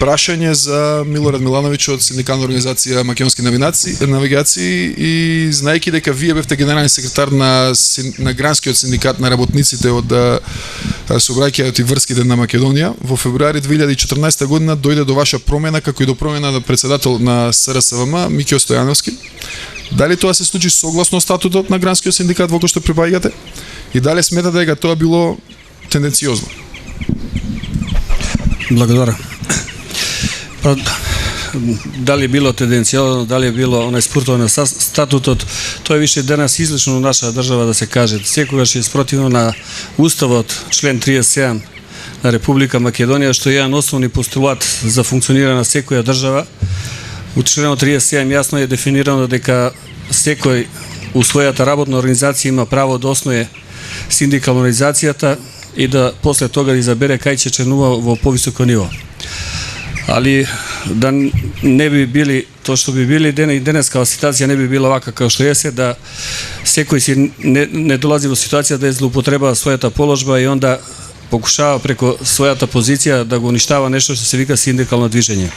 Прашање за Милорад Милановиќ од синдикална организација Македонски навигации и знаејќи дека вие бевте генерален секретар на гранскиот синдикат на работниците од сообраќајот и врските на Македонија, во февруари 2014 година дојде до ваша промена, како и до промена на председател на СРСВМ Миќо Стојановски. Дали тоа се случи согласно статутот на гранскиот синдикат во кој што припаѓате? И дали сметате дека тоа било тенденциозно? Благодарам. Дали било тенденцијално, дали било онај спортот на статутот, тоа е више денес излишно у наша држава да се каже. Секогаш е спротивно на Уставот, член 37 на Република Македонија, што е еден основни постулат за функционирање на секоја држава. У членот 37 јасно е дефинирано дека секој у својата работна организација има право да основе синдикална организацијата и да после тога да избере кај ќе членува во повисоко ниво. Али да не би били тоа што би били денеска ситуација не би била вака како што е, да секој си не долази во ситуација да злоупотреба својата положба и онда покушава преко својата позиција да го уништава нешто што се вика синдикално движење.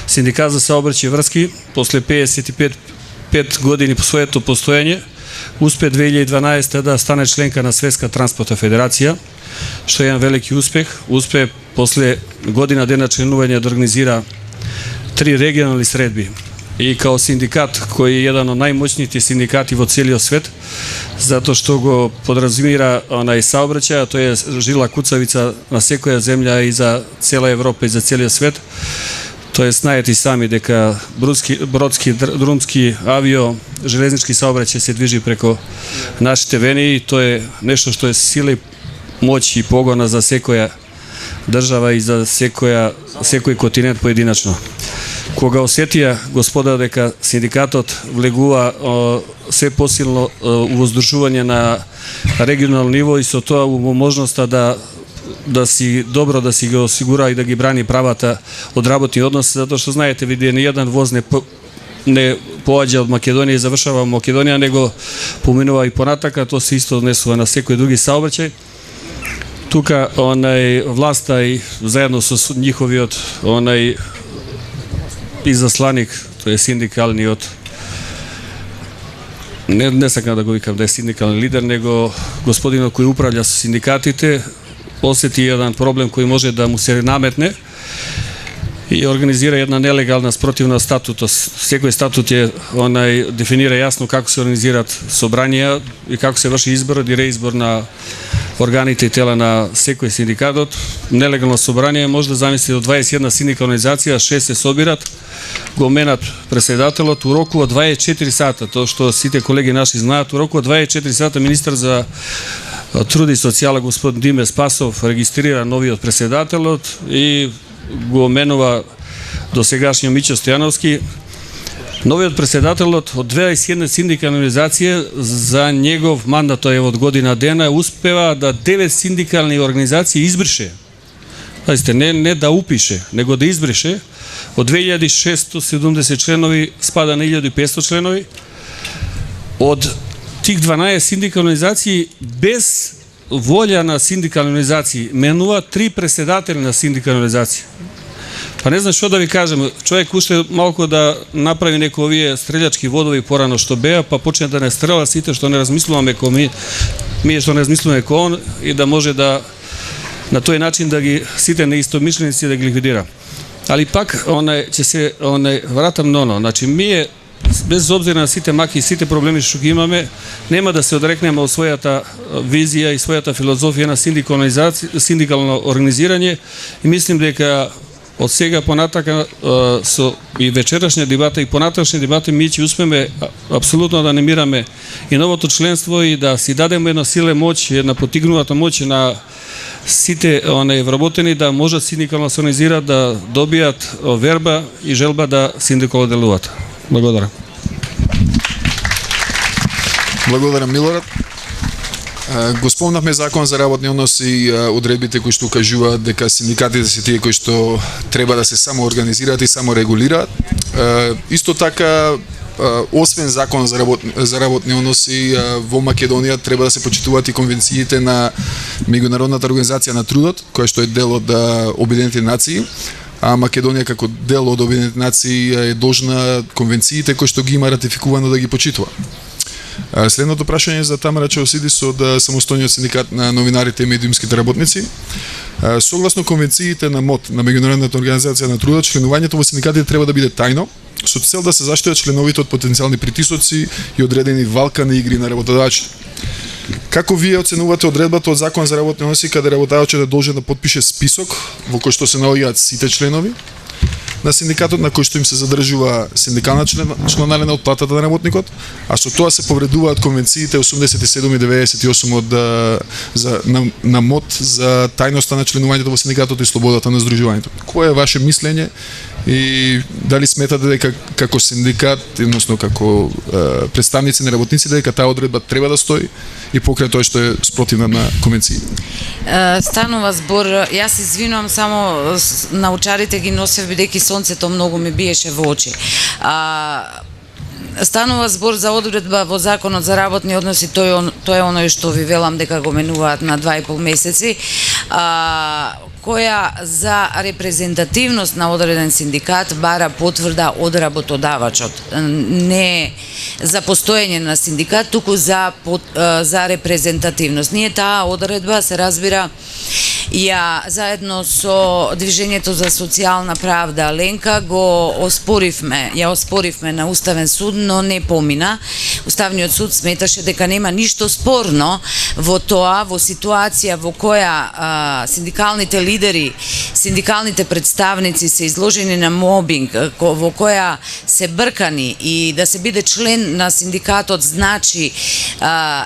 Синдикат за саобраќај и врски после 55 години по своето постоење uspe 2012. da stane členka na Svetska transportna federacija, što je jedan veliki uspeh. Uspe posle godina dana členuvanja da organizira 3 regionalni sredbi. I kao sindikat koji je jedan od najmoćnijih sindikati vo cijelio svet, zato što go podrazumira onaj saobraćaj, a to je žila kucavica na sekoja zemlja i za cijela Evropa i za cijeli svet. To je znajete sami deka brodski, drumski, avio, železnički saobraćaj se dviži preko naše teveni i to je nešto što je sile, moć i pogona za sekoja država i za sekoj kontinent pojedinačno. Koga osjetija gospoda deka sindikatot vlegува sve posilno uvozdržuvanje na regionalnom nivou i so to u možnosta da si dobro da si ga osigura i da gi brani pravata od rabotnih odnosa, zato što znajete vidje nijedan voz ne pođe od Makedonije i završava Makedonija, nego pominува i ponataka, to se isto odnesuva na sekoj drugi saobraćaj. Tuka vlasta i zajedno su njihovi od izaslanik, to je sindikalni od ne sakam da go vikam da je sindikalni lider, nego gospodino koji upravlja sa sindikatite, osjeti jedan problem koji može da mu se nametne i organizira jedna nelegalna sprotivna statuta. Sekoj statut je definira jasno kako se organizirati sobranija i kako se vrši izbor i reizbor na organite i tela na sekoj sindikatot. Nelegalno sobranje možda zamisliti od 21 sindikalna organizacija, 6 se sobirat, go menat predsjedatelot u roku od 24 sata, to što site kolegi naši znaju, u roku od 24 sata ministar za trud i socijala gospodin Dime Spasov registrira novi od predsjedatelot i go menova dosegašnjo Mićo Stojanovski. Novi od predsjedatelot od 21 sindikalne organizacije za njegov mandat, to je od godina dana, uspeva da 9 sindikalne organizacije izbriše. Pazite, ne da upiše, nego da izbriše. Od 2670 členovi spada na 1500 členovi. Od tih 12 sindikalne organizacije bez volja na sindikalne organizacije menува 3 predsjedatelja na sindikalne organizacije. Pa ne znam što da vi kažem, čovjek ušte malko da napravi neko ovije streljački vodovi porano što beja, pa počne da ne strela site što ne razmislujeme ko mi što ne razmislujeme ko on i da može da na toj način da gi site neistomišljenici da gi likvidira. Ali pak će se vratam na ono, znači mi je bez obzira na site maki i site problemi što imame, nema da se odreknemo od svojata vizija i svojata filozofija na sindikalno organiziranje i mislim da od svega ponataka su i večerašnje debate i ponatašnje debate mi će uspeme apsolutno da animirame i novoto členstvo i da si dademo jedno sile moć, jedna potignuta moć na site vработени da može sindikalno se organizirati, da dobijat verba i želba da sindikalno делуват. Благодаря. Благодарам, Милорад. Го спомнавме закон за работни односи и одредбите кои што кажуваат дека синдикатите се тие кои што треба да се самоорганизираат и саморегулираат. Исто така, освен закон за работни односи во Македонија треба да се почитуваат и конвенциите на Меѓународната организација на трудот, која што е дел од Обединетите нации. А Македонија како дел од Обединетите нации е должна конвенциите кои што ги има ратификувано да ги почитува. Следното прашање за Тамара Чаосидис од самостојниот синдикат на новинарите и медиумските работници. Согласно конвенциите на МОТ, на Меѓународната организација на трудот, членувањето во синдикатите треба да биде тајно, со цел да се заштитат членовите од потенцијални притисоци и одредени валкани игри на работодавачите. Како вие оценувате одредбата од Закон за работни односи каде работодавачот е должен да потпише список во кој што се наоѓаат сите членови на синдикатот на кој што им се задржува синдикална членарина од платата на работникот, а со тоа се повредуваат конвенциите 87 и 98 на МОТ за тајноста на членувањето во синдикатот и слободата на здружувањето. Кое е ваше мислење и дали сметате дека како синдикат, односно како представници на работниците, дека таа одредба треба да стои и покрај тоа што е спротивна на конвенциите? Станува збор, јас извинувам, само научарите ги носев бидејќи сонцето многу ми биеше во очи. станува збор за одредба во Законот за работни односи, тоа е оној што ви велам дека го менуваат на 2,5 месеци, која за репрезентативност на одреден синдикат бара потврда од работодавачот. Не за постоење на синдикат, туку за репрезентативност. Ние таа одредба се разбира ја заедно со Движењето за социјална правда Ленка ја оспоривме на Уставен суд, но не помина. Уставниот суд сметаше дека нема ништо спорно во тоа, во ситуација во која синдикалните лидери, синдикалните представници се изложени на мобинг, во која се бркани, и да се биде член на синдикатот значи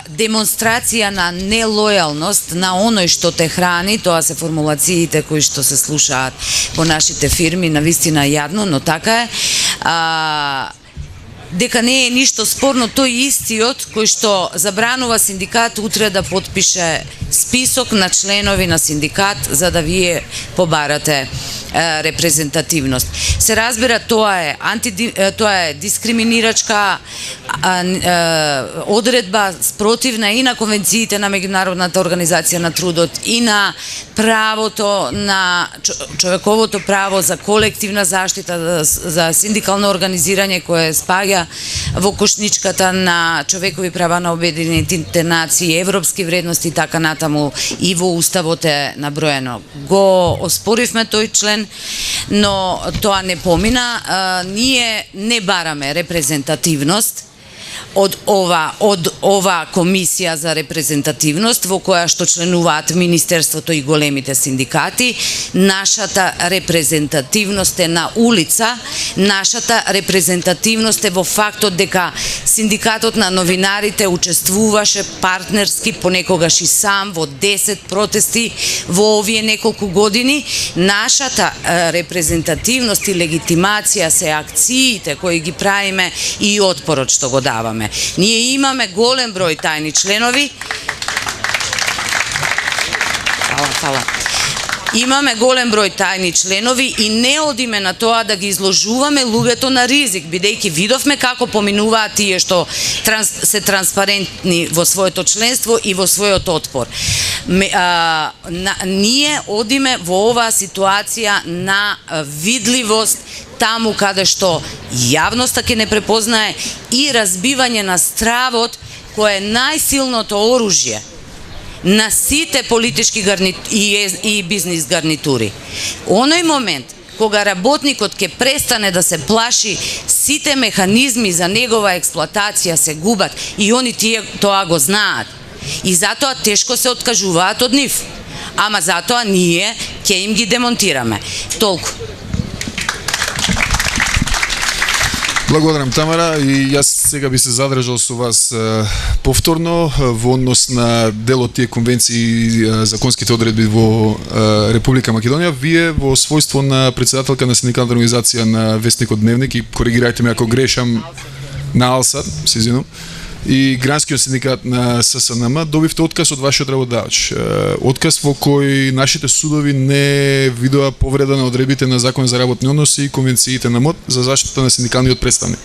демонстрација на нелојалност на оној што те храни. Тоа се формулациите кои што се слушаат по нашите фирми, навистина јадно, но така е. Дека не е ништо спорно, тој истиот кој што забранува синдикат утре да потпише список на членови на синдикат за да вие побарате репрезентативност. Се разбира, тоа е дискриминирачка одредба, спротивна и на конвенциите на Меѓународната организација на трудот и на правото на човековото право за колективна заштита, за синдикално организирање кое спаѓа во кошничката на човекови права на Обединетите нации, европски вредности и така натаму, и во Уставот е наброено. Го оспоривме тој член, но тоа не помина. Ние не бараме репрезентативност од ова комисија за репрезентативност во која што членуваат Министерството и големите синдикати. Нашата репрезентативност е на улица, нашата репрезентативност е во фактот дека синдикатот на новинарите учествуваше партнерски, понекогаш и сам, во 10 протести во овие неколку години. Нашата репрезентативност и легитимација се акциите кои ги правиме и отпорот што го даваме. Ние имаме голем број тајни членови. Имаме голем број тајни членови и не одиме на тоа да ги изложуваме луѓето на ризик, бидејќи видовме како поминуваат тие што се транспарентни во своето членство и во својот отпор. Ние одиме во оваа ситуација на видливост, таму каде што јавноста ќе не препознае, и разбивање на стравот кој е најсилното оружје на сите политички и бизнис гарнитури. Оној момент кога работникот ќе престане да се плаши, сите механизми за негова експлоатација се губат и они тие тоа го знаат. И затоа тешко се откажуваат од нив. Ама затоа ние ќе им ги демонтираме. Толку. Благодарам, Тамара, и јас сега би се задржал со вас повторно во однос на дел од тие конвенции, законските одредби во Република Македонија. Вие во својство на председателка на синдикалната организација на Вестникот Дневник, и коригирајте ме ако грешам, на Алсат, се извинувам, и Гранскиот синдикат на ССНМ, добивте отказ од вашиот работодавач. Отказ во кој нашите судови не видоа повреда на одредбите на Закон за работни односи и конвенциите на МОД за заштита на синдикалниот представник.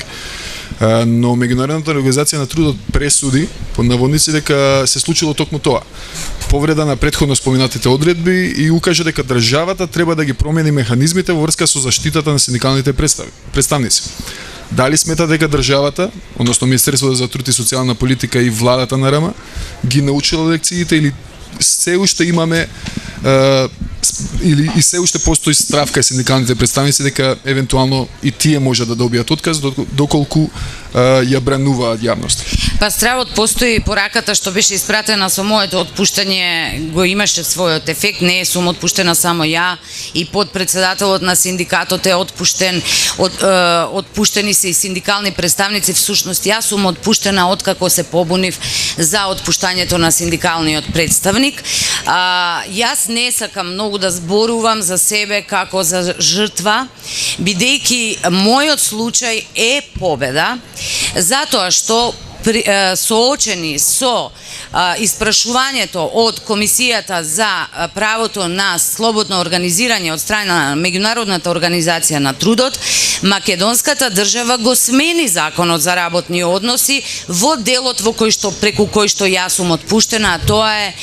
Но Меѓународната организација на трудот пресуди, под наводници, дека се случило токму тоа. Повреда на претходно споменатите одредби, и укаже дека државата треба да ги промени механизмите во врска со заштитата на синдикалните представници. Дали смета дека државата, односно Министерството за труд и социјална политика и владата на РМ ги научила лекциите, или се уште имаме или и се уште постои страв кај синдикалните представници дека евентуално и тие може да добијат отказ доколку ја брануваат јавност? Па стравот постои, пораката што беше испратена со моето отпуштање го имаше својот ефект. Не сум отпуштена само ја, и подпредседателот на синдикатот е отпуштен, отпуштени се и синдикални представници. Всушност јас сум отпуштена откако се побунив за отпуштањето на синдикалниот представник. Јас не сакам многу да зборувам за себе како за жртва, бидејќи мојот случај е победа, затоа што соочени со испрашувањето од Комисијата за правото на слободно организирање од страна на Меѓународната организација на трудот, македонската држава го смени Законот за работни односи во делот во кој што преку кој што јас сум отпуштена, а тоа е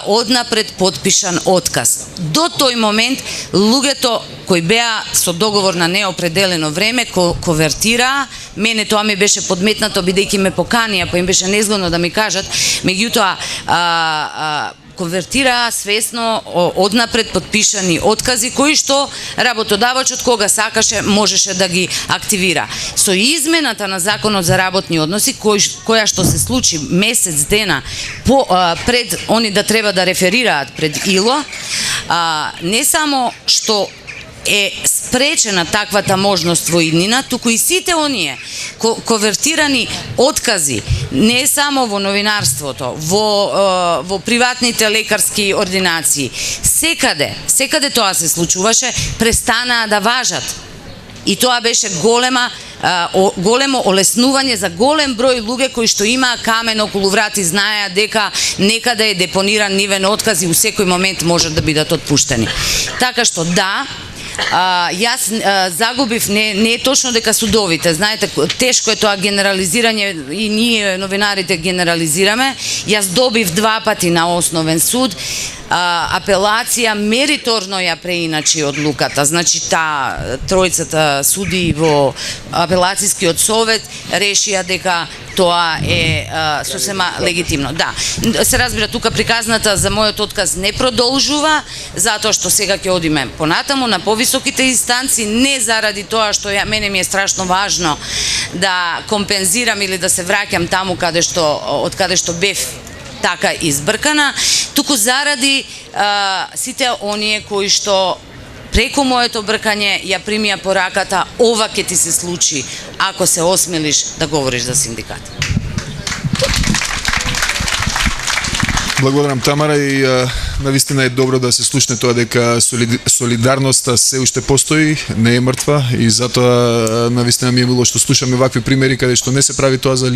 однапред подпишан отказ. До тој момент луѓето кои беа со договор на неопределено време конвертираа. Мене тоа ми беше подметнато бидејќи ме поканија, па им беше незгодно да ми кажат, меѓутоа конвертираа свесно однапред подпишани откази кои што работодавачот кога сакаше можеше да ги активира. Со измената на Законот за работни односи која што се случи месец дена пред они да треба да реферираат пред ИЛО, не само што е спречена таквата можност во иднина, туку и сите оние конвертирани откази, не само во новинарството, во приватните лекарски ординации, секаде тоа се случуваше, престанаа да важат. И тоа беше големо олеснување за голем број луѓе кои што имаа камен околу врат и знаеа дека некаде е депониран нивен отказ и у секој момент можат да бидат отпуштени. Така што да, јас загубив, не е точно дека судовите, знаете, тешко е тоа генерализирање и ние новинарите генерализираме. Јас добив 2 пати на основен суд, апелација мериторно ја преиначи одлуката. Значи тројцата суди во апелацијскиот совет решија дека тоа е сосема легитимно. Да, се разбира, тука приказната за мојот отказ не продолжува, затоа што сега ќе одиме понатаму на повисоките инстанции, не заради тоа што мене ми е страшно важно да компензирам или да се враќам таму од каде што бев така избркана, туку заради сите оние кои што преку моето бркање ја примија пораката: ова ќе ти се случи ако се осмелиш да говориш за синдикат. Благодарам, Тамара, и навистина е добро да се слушне тоа дека солидарноста се уште постои, не е мртва, и затоа навистина ми е мило што слушаме вакви примери каде што не се прави тоа за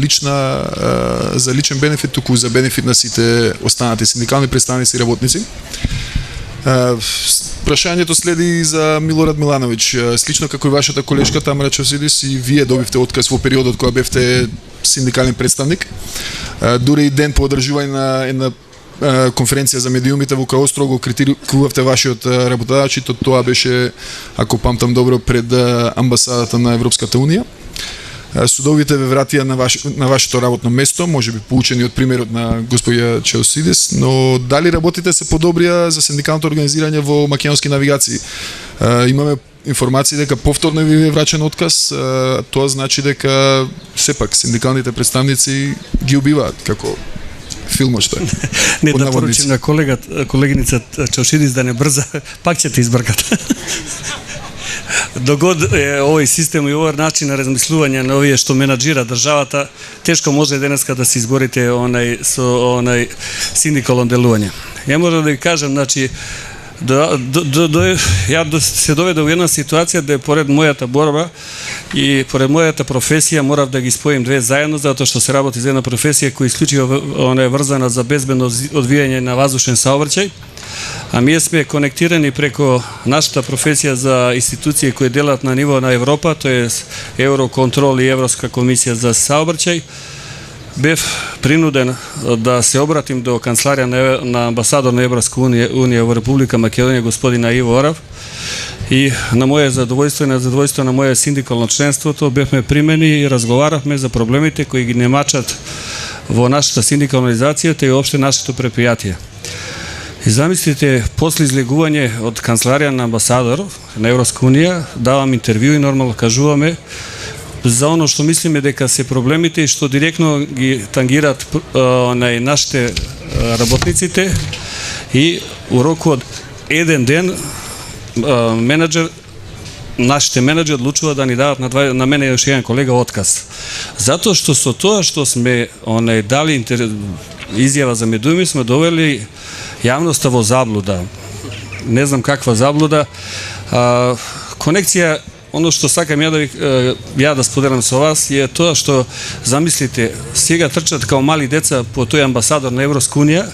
личен бенефит, туку за бенефит на сите останати синдикални представници и работници. Прашањето следи за Милорад Милановиќ. Слично како и вашата колешка Тамара Чаусидис, и вие добивте отказ во периодот кога бевте синдикален представник. Дури и ден по одржување на една конференција за медиумите во која строго критикувавте вашиот работодадач, и тоа беше, ако памтам добро, пред амбасадата на Европската унија. Судовите ве вратија на вашето работно место, може би поучени од примерот на господја Чаусидис, но дали работите се подобрија за синдикалното организирање во македонски навигации? Имаме информации дека повторно ви е врачен отказ, тоа значи дека сепак синдикалните представници ги убиваат, како филмот што е. Не, да поручим на колегиница Чаусидис да не брза, пак ќе те избркат. Догод е овој систем и овој начин на размислување на овие што менаџира државата, тешко може денеска да се изборите со синдикално делување. Ја можам да ви кажам, значи, ја се доведов во една ситуација да поред мојата борба и поред мојата професија морав да ги споим две заедно, затоа што се работи за една професија која исклучиво е врзана за безбедно одвијање на воздушен саобраќај. А ние сме конектирани преко нашата професија за институции кои делат на ниво на Европа, тоа е Евроконтрол и Европска комисија за саобраќај. Бев принуден да се обратим до канцеларија на амбасадор на Европска унија во Република Македонија, господина Иво Орав, и на моје задоволство и на задоволство на моје синдикално членството бевме примени и разговаравме за проблемите кои ги немачат во нашата синдикална организација и опште нашето предпријатие. И замислите, после излегување од канцеларија на амбасадор на Европска унија, давам интервју и нормално кажуваме за оно што мислиме дека се проблемите и што директно ги тангираат нашите работниците, и у року од еден ден нашите менеджери одлучува да ни дават на мене и уште еден колега отказ. Затоа што со тоа што сме дали изјава за медиуми, сме довели јавноста во заблуда. Не знам каква заблуда. Конекција ono što sakam ja da spodelam sa vas je to što zamislite, sjega trčat kao mali deca po toj ambasador na Evropska unija,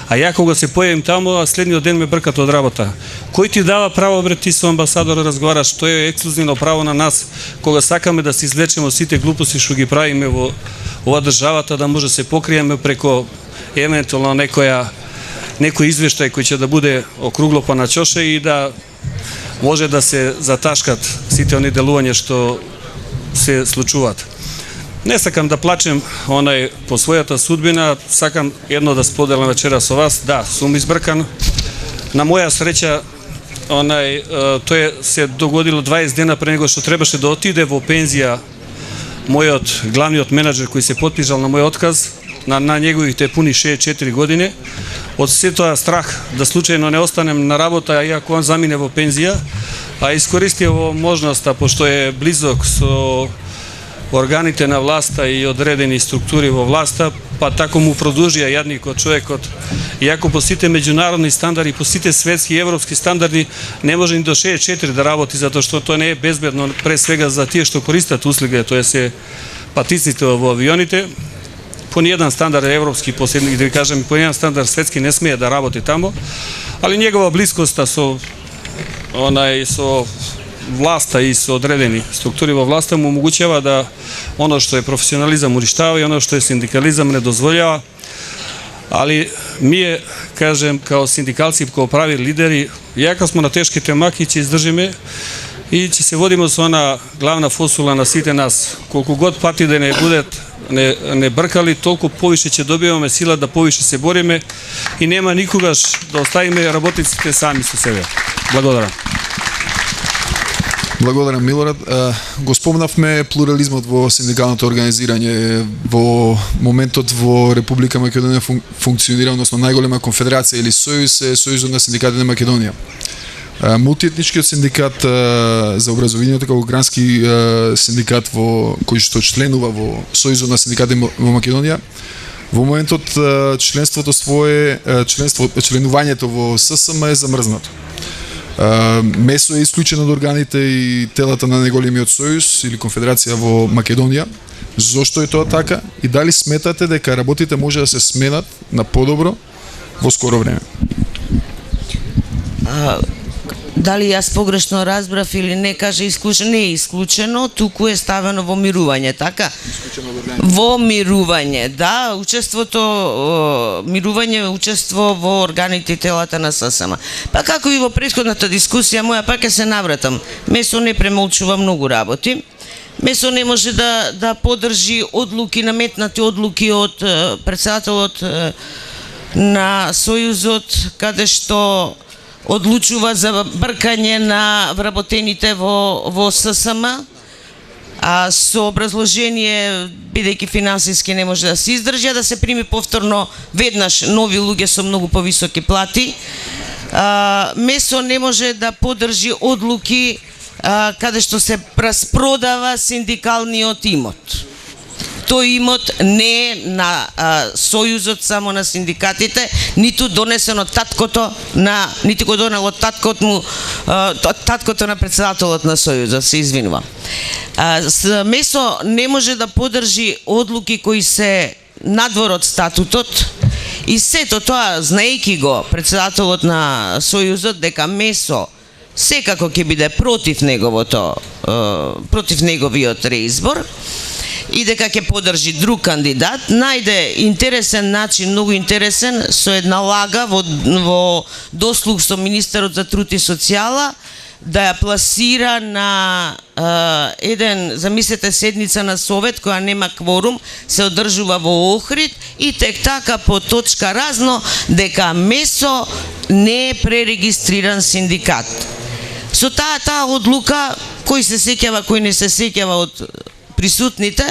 a ja koga se pojavim tamo, a следниот ден ме бркат од работа. Кој ти дава право, бре, ти со амбасадор разговараш? Тоа е ексклузивно право на нас, кога сакаме да се извлечеме од сите глупости што ги правиме во ова државата, да може се покриеме преко евентуално некој извештај кој ќе да биде округло па на чоше и да може да се заташкат сите они делувања што се случуваат. Не сакам да плачем по својата судбина, сакам едно да споделам вечера со вас. Да, сум избркан. На моја среќа, тоа се догодило 20 дена пред него што требаше да отиде во пензија мојот главниот менаџер кој се потпишал на мој отказ на неговите пуни 64 години. Од се тоа страх да случајно не останем на работа, иако он замине во пензија, а искористија во можноста, пошто е близок со органите на власта и одредени структури во власта, па тако му продолжија јадникот човекот. Иако по сите меѓународни стандарди, по сите светски и европски стандарди, не може ни до 64 да работи, затоа што тоа не е безбедно, пред свега за тие што користат услуги, тоа се патниците во авионите. По ниједан стандард европски, да ви кажем, по ниједан стандард светски не смее да работи тамо, али негова блискоста со власта и со одредени структури во власта му omоgućava да оно што е професионализам уништава и оно што е синдикализам не дозволјава. Али ние, кажем, као синдикалци, као прави лидери, јака смо на тешките маки, ќе издржиме и ќе се водиме со она главна фосула на сите нас. Колку год пати да не будат не бркали, толку повише ќе добиваме сила да повише се бориме и нема никогаш да оставиме работниците сами со себе. Благодарам. Благодарам, Милорад. Го спомнавме плурализмот во синдикалното организирање. Во моментот во Република Македонија функционира, односно најголема конфедерација или сојуз е Сојузот на синдикатите на Македонија. Мултиетничкиот синдикат за образованието како грански синдикат кој што членува во Сојузот на синдикатите во Македонија, во моментот членувањето во ССМ е замрзнато. МЕСО е исклучено од органите и телата на најголемиот сојуз или конфедерација во Македонија. Зошто е тоа така и дали сметате дека работите може да се сменат на подобро во скоро време? Дали јас погрешно разбрав или не, каже исклучено, не е исклучено, туку е ставено во мирување, така? Во мирување, да, мирување учество во органите и телата на ССМ. Па како и во претходната дискусија моја, пак ќе се навратам, МЕСО не премолчува многу работи. МЕСО не може да поддржи одлуки, наметнати одлуки од председателот на Сојузот, каде што одлучува за бркање на вработените во ССМ, а со образложение, бидејќи финансиски не може да се издржи, да се прими повторно веднаш нови луѓе со многу повисоки плати. МЕСО не може да поддржи одлуки каде што се распродава синдикалниот имот. Тој имот не е на Сојузот, само на синдикатите, ниту донесен од таткото ниту го донел од таткото на председателот на Сојузот, се извинувам. МЕСО не може да поддржи одлуки кои се надвор од статутот и сето тоа, знаејќи го председателот на Сојузот дека МЕСО секако ќе биде против неговиот реизбор и дека ќе поддржи друг кандидат, најде интересен начин, многу интересен, со една лага во дослуг со министерот за труд и социјала, да ја пласира на замислете седница на совет која нема кворум, се одржува во Охрид и тек така по точка разно дека МЕСО не е пререгистриран синдикат. Со таа одлука, кој се сеќава, кој не се сеќава од присутните,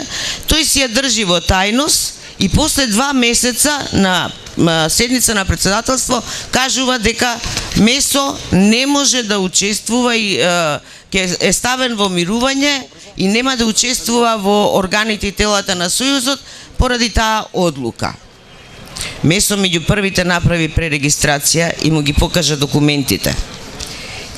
тој си ја држи во тајност и после 2 месеца на седница на председателство кажува дека МЕСО не може да учествува и е ставен во мирување и нема да учествува во органите и телата на Сојузот поради таа одлука. МЕСО меѓу првите направи пререгистрација и му ги покажа документите.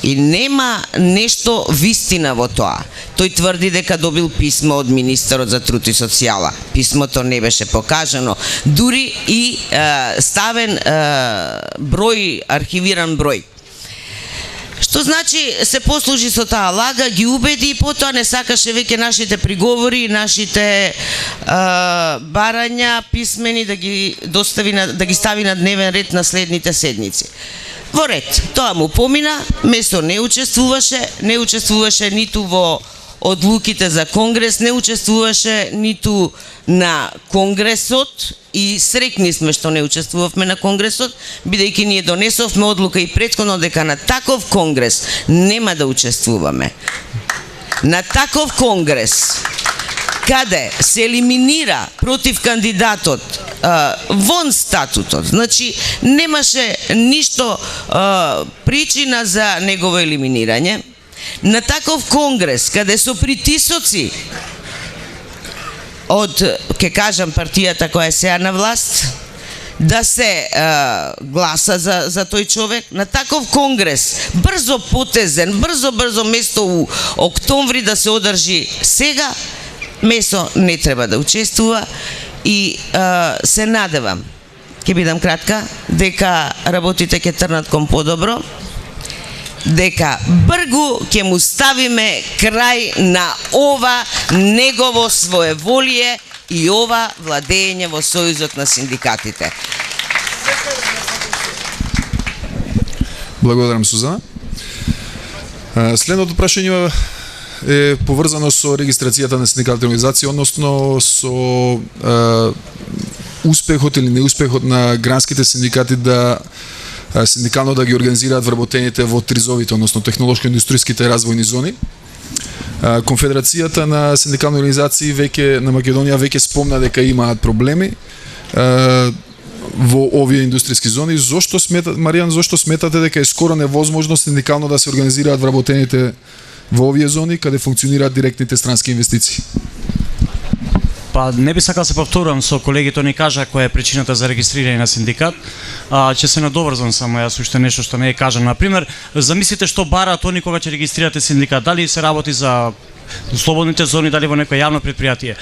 И нема нешто вистина во тоа. Тој тврди дека добил писмо од министерот за труд и социјала. Писмото не беше покажано, дури и ставен број, архивиран број. Што значи се послужи со таа лага, ги убеди и потоа не сакаше веќе нашите приговори, нашите барања писмени да ги достави да ги стави на дневен ред на следните седници. Во ред, тоа му помина, место не учествуваше ниту во одлуките за Конгрес, не учествуваше ниту на Конгресот и среќни сме што не учествувавме на Конгресот, бидејќи ние донесовме одлука и претходно дека на таков Конгрес нема да учествуваме. На таков Конгрес каде се елиминира против кандидатот вон статутот, значи немаше ништо причина за негово елиминирање. На таков Конгрес каде со притисоци од, ке кажам, партијата која е сега на власт, да се гласа за тој човек, на таков Конгрес, брзо потезен, брзо место у октомври да се одржи сега, место не треба да учествува и се надевам, ќе бидам кратка, дека работите ќе трнат кон подобро, дека бргу ќе му ставиме крај на ова негово своеволие и ова владење во Сојузот на синдикатите. Благодарам, Сузана. Следното прашање е поврзано со регистрацијата на синдикалните организации, односно со успехот или неуспехот на гранските синдикати да синдикално да ги организираат вработените во тризовите, односно технолошко-индустријските развојни зони. Конфедерацијата на синдикални организации на Македонија веќе спомна дека имаат проблеми во овие индустријски зони. Маријан, зошто сметате дека е скоро невозможно синдикално да се организираат вработените во овие зони каде функционираат директните странски инвестиции? Па не би сакал се повторувам со колегите, ни кажа која е причината за регистрирање на синдикат. Ќе се надоврзам само јас уште нешто што не е кажано. Например, замислите што бараат они кога ќе регистрирате синдикат, дали се работи за слободните зони, дали во некој јавно предпријатие.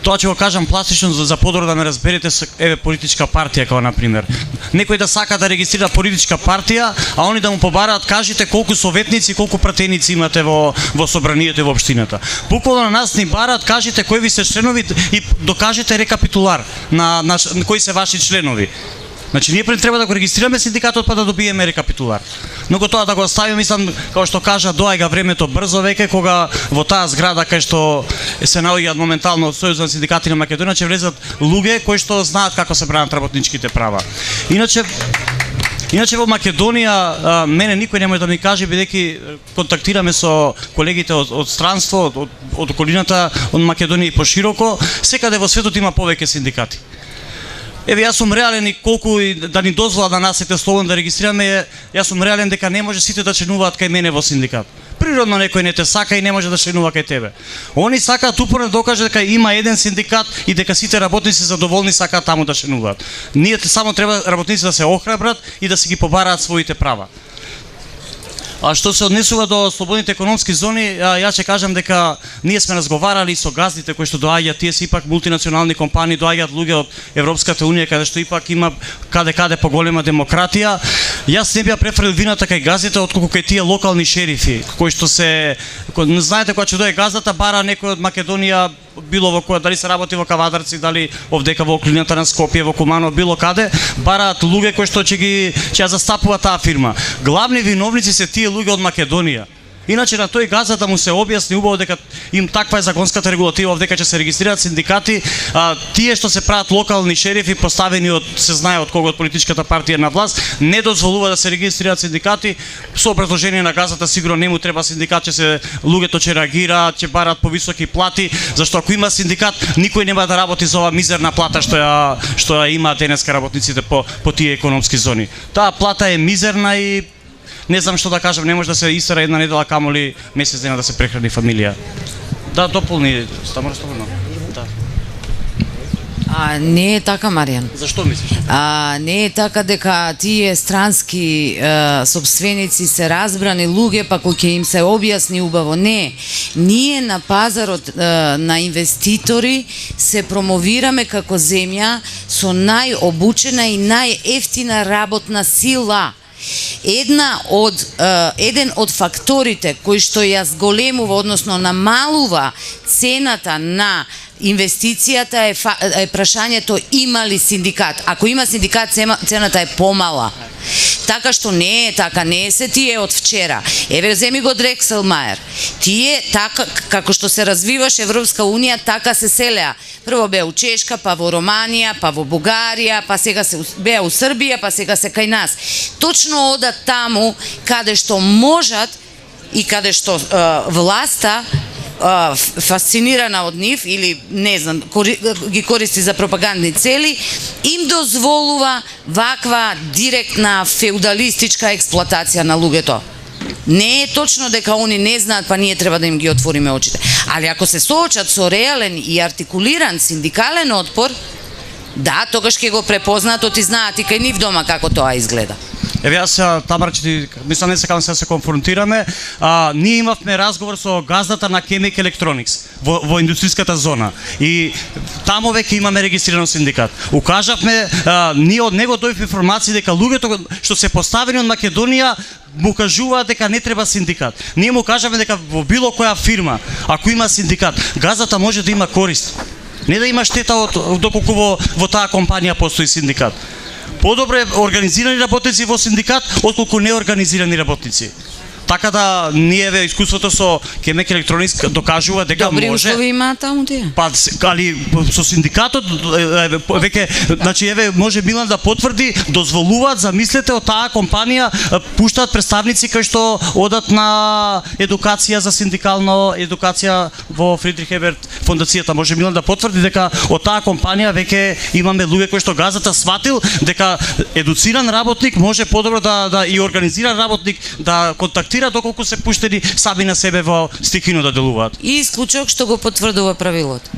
Тоа ќе го кажам пластично за подобро да ме разберете, еве политичка партија како на пример. Некој да сака да регистрира политичка партија, а они да му побараат, кажете колку советници, колку пратеници имате во собранието и во општината. Буквално на нас ни бараат, кажете кои ви се членови и докажете рекапитулар на кои се ваши членови. Значи ние треба да го регистрираме синдикатот па да добиеме рекапитулар. Но тоа да го оставиме, мислам, како што кажа, доаѓа времето брзо веќе кога во таа зграда кај што се наоѓаат моментално Сојуз на синдикати на Македонија ќе влезат луѓе кои што знаат како се бранат работничките права. Иначе во Македонија мене никој не може да ми каже, бидејќи контактираме со колегите од странство, од околината, од Македонија и пошироко, секаде во светот има повеќе синдикати. Еве, јас сум реален и колку да ни дозвола да нас сите слободно да регистрираме, јас сум реален дека не може сите да членуваат кај мене во синдикат. Природно некој не те сака и не може да членува кај тебе. Они сакаат упорно да докаже дека има еден синдикат и дека сите работници задоволни сакаат таму да членуваат. Ние само треба работници да се охрабрат и да си ги побараат своите права. А што се однесува до слободните економски зони, јас ќе кажам дека ние сме разговарали со газдите кои што доаѓаат, тие се ипак мултинационални компании, доаѓаат луѓе од Европската унија каде што ипак има каде поголема демократија. Јас не бија префрлил вината кај газдите отколку кај тие локални шерифи кои што не знаете кога ќе дое газдата бара некој од Македонија, било во која, дали се работи во Кавадарци, дали овдека во околината на Скопје, во Куманово, било каде, бараат луѓе кои што ќе ја застапува таа фирма. Главни виновници се тие луѓе од Македонија. Иначе на тој газата му се објасни убаво дека им таква е законската регулатива овдека ќе се регистрираат синдикати, тие што се прават локални шерифи поставени од се знае од кого од политичката партија на власт, не дозволува да се регистрираат синдикати со образложение на газата сигурно не му треба синдикат, луѓето ќе реагираат, ќе бараат повисоки плати, зашто ако има синдикат никој нема да работи за оваа мизерна плата што ја имаат денеска работниците по тие економски зони. Таа плата е мизерна и не знам што да кажам, не може да се истера една недела, камоли месец дена да се прехрани фамилија. Да, дополни, Стамар, слободно. Да. Не е така, Маријан. Зашто мислиш? Не е така дека тие странски собственици се разбрани луѓе, па кој ќе им се објасни убаво. Не. Ние на пазарот на инвеститори се промовираме како земја со најобучена и најефтина работна сила. Еден од факторите кои што ја зголемува, односно намалува цената на инвестицијата е прашањето има ли синдикат. Ако има синдикат, цената е помала. Така што не е така, не се тие од вчера. Еве, земи го Дрекселмајер. Тие, така, како што се развиваше Европска Унија, така се селеа. Прво беа у Чешка, па во Романија, па во Бугарија, па сега беа у Србија, па сега се кај нас. Точно одат таму каде што можат и каде што власта фасцинирана од нив или не знам, ги користи за пропагандни цели, им дозволува ваква директна феудалистичка експлоатација на луѓето. Не е точно дека они не знаат, па ние треба да им ги отвориме очите. Али ако се соочат со реален и артикулиран синдикален отпор, да, тогаш ќе го препознаат и знаат и кај нив дома како тоа изгледа. Еве јас Тамара мислам не сакам се конфронтираме, ние имавме разговор со газдата на Chemic Electronics во индустријската зона и таму веќе имаме регистриран синдикат. Укажавме, ние од него дојдовме информации дека луѓето што се поставени од Македонија му кажуваат дека не треба синдикат. Ние му кажаме дека во било која фирма, ако има синдикат, газдата може да има корист. Не да има штета доколку во таа компанија постои синдикат. Подобре организирани работници во синдикат, отколку неорганизирани работници. Така да ние искуството со Chemic Electronics докажува дека добри може. Добри услови имаат таму тие. Па али со синдикатот веќе значи еве може Милан да потврди, дозволуваат, замислете, од таа компанија пуштаат представници кои што одат на едукација за синдикална едукација во Фридрих Еберт фондацијата. Може Милан да потврди дека од таа компанија веќе имаме луѓе кои што газата сватил дека едуциран работник може подобро да и организиран работник да контактира доколку се пуштени сами на себе во стихино да делуваат. И исклучок што го потврдува правилото.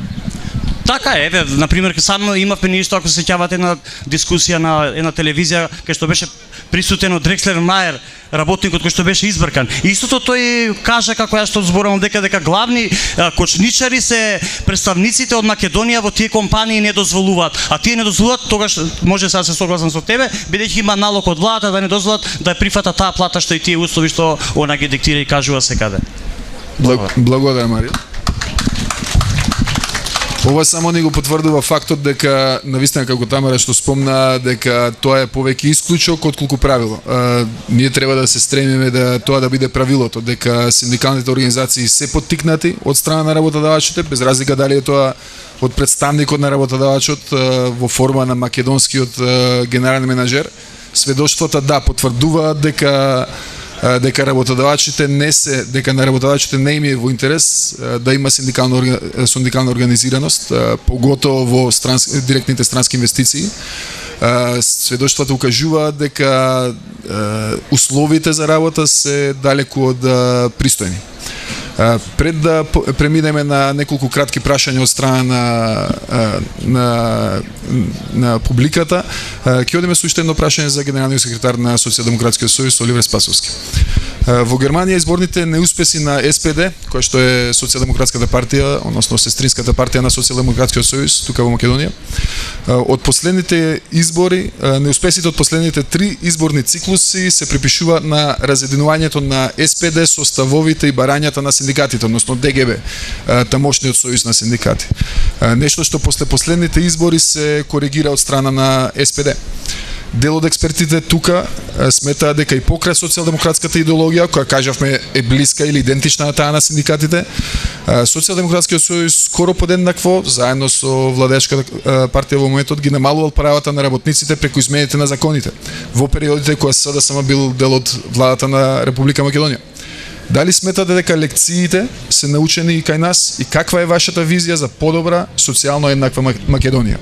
Така е, еве, например, само имавме нешто, ако се сеќавате на дискусија на една телевизија кај што беше присутен од Дрекселмајер, работникот кој што беше избркан. И истото тој кажа, како јас што зборувам, дека главни кочничари се представниците од Македонија во тие компании не дозволуваат. А тие не дозволуваат, тогаш може сега се согласам со тебе, бидејќи има налог од владата да не дозволат да прифата таа плата што и тие услови што она ги диктира и кажува секаде. Благодарам, Марија. Ова само ни го потврдува фактот дека навистина како Тамара што спомна дека тоа е повеќе исклучок отколку правило. Ние треба да се стремиме да тоа да биде правилото, дека синдикалните организации се поттикнати од страна на работодавачите, без разлика дали е тоа од представникот на работодавачот во форма на македонскиот генерален менаџер. Сведоштвата да потврдуваат дека работодавачите на работодавачите не им е во интерес да има синдикална организираност, поготово во директните странски инвестиции. Сведоштвата укажуваат дека условите за работа се далеку од пристојни. Пред да преминеме на неколку кратки прашања од страна на публиката, ќе одиме со уште едно прашање за генералниот секретар на Социјалдемократскиот сојуз Оливер Спасовски. Во Германија изборните неуспеси на СПД, која што е Социјалдемократската партија, односно сестринската партија на Социјалдемократскиот сојуз тука во Македонија, од последните избори, неуспесите од последните 3 изборни циклуси се припишуваат на разединувањето на СПД со ставовите и барањата на синдикатите, односно ДГБ, тамошниот сојуз на синдикати. Нешто што после последните избори се коригира од страна на СПД. Дел од експертите тука сметаат дека и покрај социјалдемократската идеологија, која кажавме е блиска или идентична на таа на синдикатите, Социјалдемократскиот сојуз скоро подеднакво, заедно со владеачката партија во моментот, ги намалувал правата на работниците преку измените на законите во периодите кога СДСМ бил дел од владата на Република Македонија. Дали сметате дека лекциите се научени и кај нас и каква е вашата визија за подобра социјално еднаква Македонија?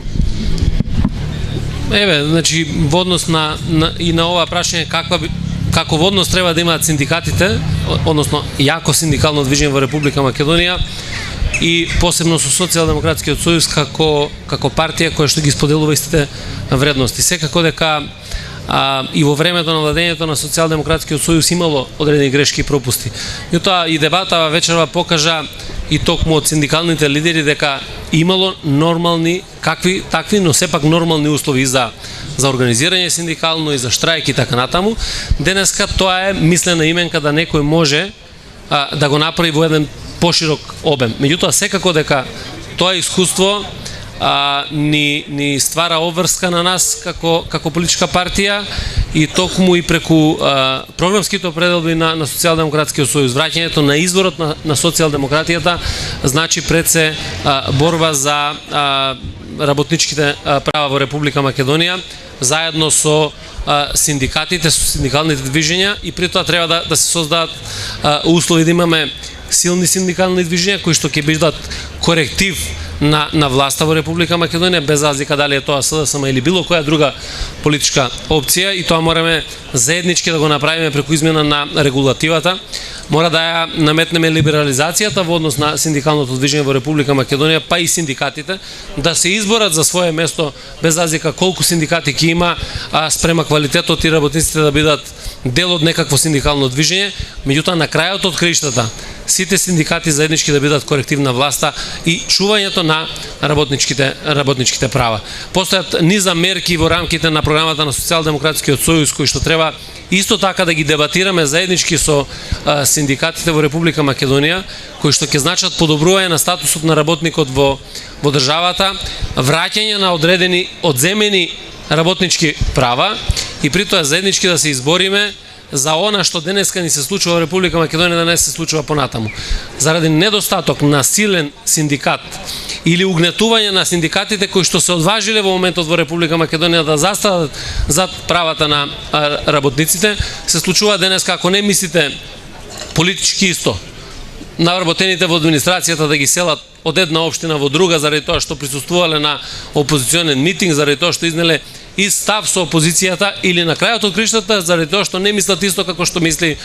Еве, значи во однос и на ова прашање како во однос треба да имаат синдикатите, односно јако синдикално движење во Република Македонија, и посебно со Социјалдемократскиот сојуз како партија која што ги споделува истите вредности. Секако дека и во времето на владењето на Социјалдемократскиот сојуз имало одредени грешки и пропусти. Меѓутоа и дебата вечерва покажа и токму од синдикалните лидери дека имало нормални такви, но сепак нормални услови за организирање синдикално и за штрајк и така натаму. Денеска тоа е мислена именка да некој може да го направи во еден поширок обем. Меѓутоа секако дека тоа искуство ни ствара обврска на нас како политичка партија и токму и преку програмските определби на Социјалдемократскиот сојуз. Враќањето на изворот на социјалдемократијата значи пред се борба за работничките права во Република Македонија заедно со синдикатите, со синдикалните движења и при тоа треба да се создадат услови да имаме силни синдикални движења кои што ќе бидат коректив на власта во Република Македонија, без разлика дали е тоа СДСМ или било која друга политичка опција, и тоа мораме заеднички да го направиме преку измена на регулативата. Мора да ја наметнеме либерализацијата во однос на синдикалното движење во Република Македонија, па и синдикатите да се изборат за свое место без разлика колку синдикати ќе има спрема квалитетот и работниците да бидат дел од некакво синдикално движење. Меѓутоа на крајот од краиштата сите синдикати заеднички да бидат корективна власта и чувањето на работничките права. Постојат низа мерки во рамките на програмата на Социјалдемократскиот сојуз кои што треба исто така да ги дебатираме заеднички со синдикатите во Република Македонија, кои што ќе значат подобрување на статусот на работникот во државата, враќање на одредени одземени работнички права и при тоа заеднички да се избориме за она што денеска ни се случува во Република Македонија да не се случува понатаму. Заради недостаток на силен синдикат или угнетување на синдикатите кои што се одважиле во моментот во Република Македонија да застават зад правата на работниците, се случува денеска, ако не мислите политички исто, навработените во администрацијата да ги селат од една општина во друга заради тоа што присуствувале на опозиционен митинг, заради тоа што изнеле и став со опозицијата или на крајот од криштата заради тоа што не мислат исто како што мисли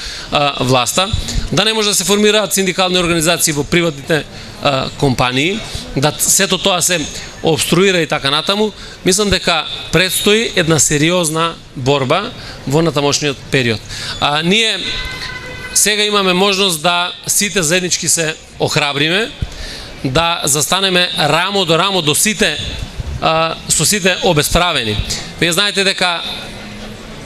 власта, да не може да се формираат синдикални организации во приватните компании, да сето тоа се обструира и така натаму. Мислам дека предстои една сериозна борба во натамошниот период. Ние сега имаме можност да сите заеднички се охрабриме, да застанеме рамо до рамо до сите со сите обесправени. Вие знаете дека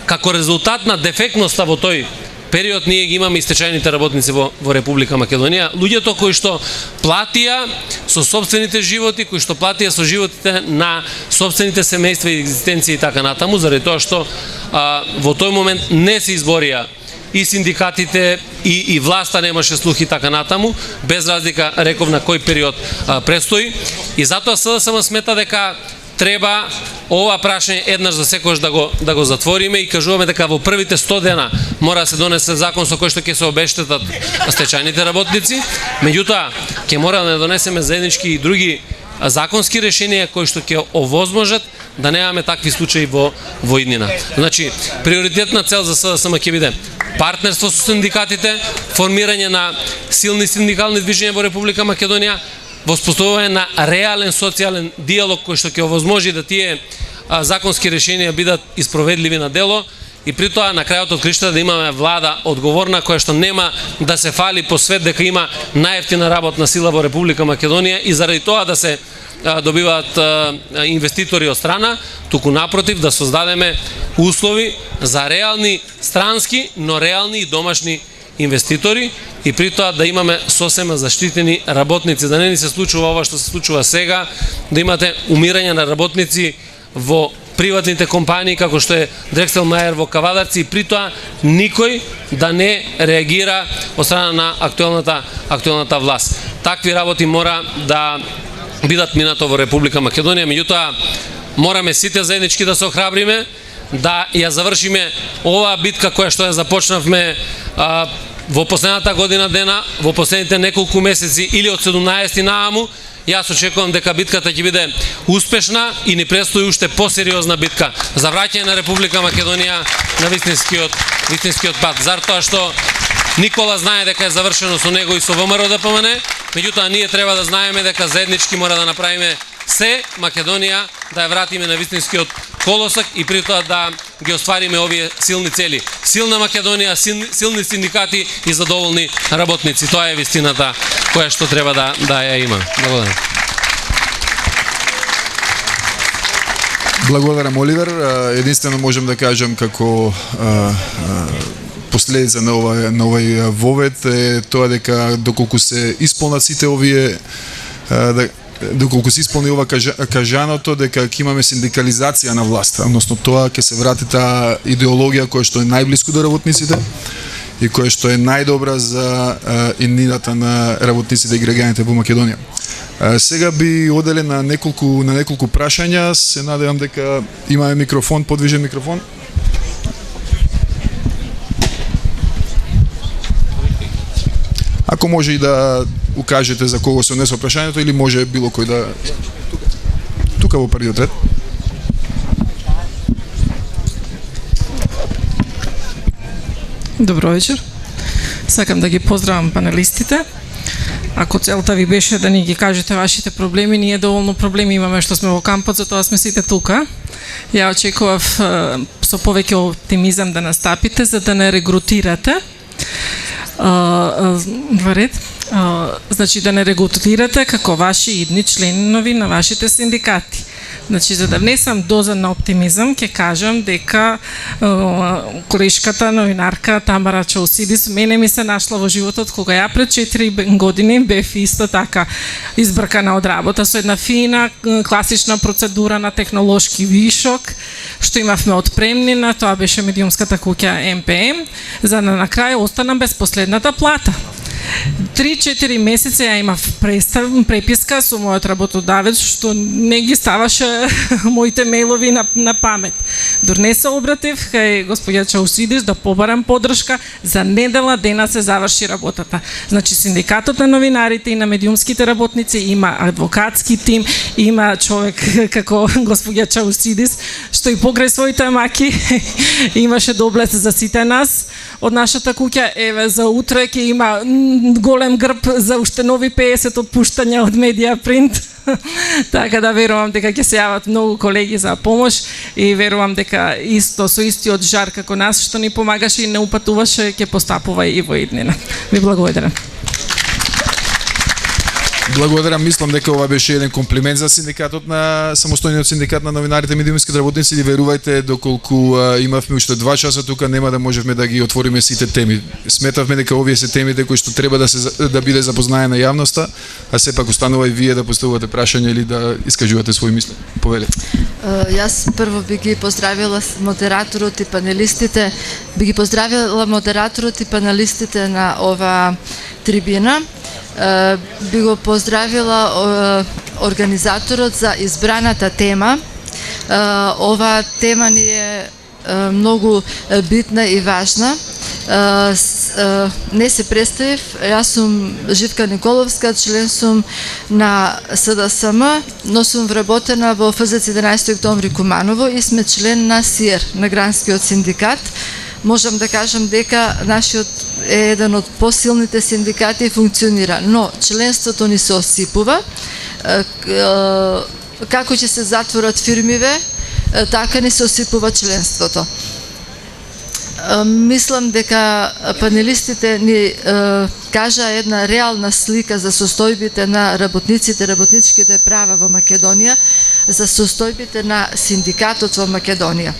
како резултат на дефектноста во тој период ние ги имаме истечајните работници во Република Македонија, луѓето кои што платија со собствените животи, кои што платија со животите на собствените семејства и екзистенција и така натаму, заради тоа што во тој момент не се изборија и синдикатите и власта немаше слух и така натаму, без разлика реков на кој период предстои. И затоа СДСМ смета дека треба ова прашање еднаш за секогаш да го затвориме и кажуваме дека во првите 100 дена мора да се донесе закон со кој што ќе се обештетат стечајните работници. Меѓутоа ќе мора да донесеме заеднички и други законски решенија кои што ќе овозможат да немаме такви случаи во иднина. Значи, приоритетна цел за СДСМ ќе биде партнерство со синдикатите, формирање на силни синдикални движења во Република Македонија, воспоставување на реален социјален диалог кој што ќе овозможи да тие законски решенија бидат испроведливи на дело и при тоа на крајот од криштата да имаме влада одговорна која што нема да се фали по свет дека има најевтина работна сила во Република Македонија и заради тоа да се добиваат инвеститори од страна, туку напротив да создадеме услови за реални странски, но реални и домашни инвеститори и при тоа да имаме сосема заштитени работници, да не ни се случува ова што се случува сега, да имате умирање на работници во приватните компании како што е Дрексел Мајер во Кавадарци и при тоа никој да не реагира од страна на актуелната власт. Такви работи мора да бидат минато во Република Македонија, меѓутоа мораме сите заеднички да се охрабриме, да ја завршиме оваа битка која што ја започнавме во последната година дена, во последните неколку месеци или од 17 нааму. Јас очекувам дека битката ќе биде успешна и ни предстои уште посериозна битка за враќање на Република Македонија на вистинскиот пат. Затоа што Никола знае дека е завршено со него и со ВМРО ДПМН, Меѓутоа, ние треба да знаеме дека заеднички мора да направиме се Македонија да ја вратиме на вистинскиот колосак и при тоа да ги оствариме овие силни цели. Силна Македонија, силни синдикати и задоволни работници. Тоа е вистината која што треба да ја има. Благодарам. Благодарам, Оливер. Единствено можем да кажем како последица на овој вовед е тоа дека доколку се исполнат сите овие доколку се исполни ова кажаното, дека ќе имаме синдикализација на власта, односно тоа ќе се врати таа идеологија која што е најблиску до работниците и која што е најдобра за иднината на работниците и граѓаните во Македонија. Сега би оделе на неколку прашања. Се надевам дека имаме микрофон, подвижен микрофон. Ако може и да укажете за кого се однесува прашањето или може било кој да... Тука во првиот ред. Добро вечер. Сакам да ги поздравам панелистите. Ако целта ви беше да ни ги кажете вашите проблеми, ние доволно проблеми имаме што сме во кампот, затоа сме сите тука. Ја очекував со повеќе оптимизам да настапите, за да не регрутирате. Значи да не регрутирате како ваши идни членови на вашите синдикати. Значи, за да внесам доза на оптимизам, ќе кажам дека колешката новинарка Тамара Чаусидис мене ми се нашла во животот кога ја пред 4 години бев исто така избркана од работа со една фина класична процедура на технолошки вишок, што имавме од премнина, тоа беше медиумската куќа МПМ, за да на крај останам без последната плата. 3-4 месеци ја имав преписка со мојот работодавец што не ги ставаше моите мејлови на памет. Дур не се обратив кај господја Чаусидис да побарам поддршка, за недела дена се заврши работата. Значи синдикатот на новинарите и на медиумските работници има адвокатски тим, има човек како господја Чаусидис што и покрај своите маки имаше доблес за сите нас од нашата куќа. Еве за утре ќе има голем грб за уште нови 50 отпуштања од Медија Принт. Така да верувам дека ќе се јават многу колеги за помош и верувам дека исто со истиот жар како нас што ни помагаше и не упатуваше ќе постапува и во иднина. Ви благодарам. Благодарам, мислам дека ова беше еден комплимент за синдикатот на самостојниот синдикат на новинарите и медиумските работници. И верувајте, доколку имавме уште 2 часа тука, нема да можевме да ги отвориме сите теми. Сметавме дека овие се темите кои што треба да биде запознаена јавноста, а сепак останува и вие да поставувате прашања или да искажувате своји мисли. Повелете. Јас прво би ги поздравила модераторот и панелистите, би ги поздравила модераторот и панелистите на ова трибина. Би го поздравила организаторот за избраната тема. Ова тема ни е многу битна и важна. Не се представив, јас сум Живка Николовска, член сум на СДСМ, но сум вработена во ФЗЦ 11 октомври Куманово и сме член на СИЕР, на гранскиот синдикат. Можам да кажам дека нашиот е еден од посилните синдикати и функционира, но членството ни се осипува. Како ќе се затворат фирмиве, така ни се осипува членството. Мислам дека панелистите ни кажа една реална слика за состојбите на работниците, работничките права во Македонија, за состојбите на синдикатот во Македонија.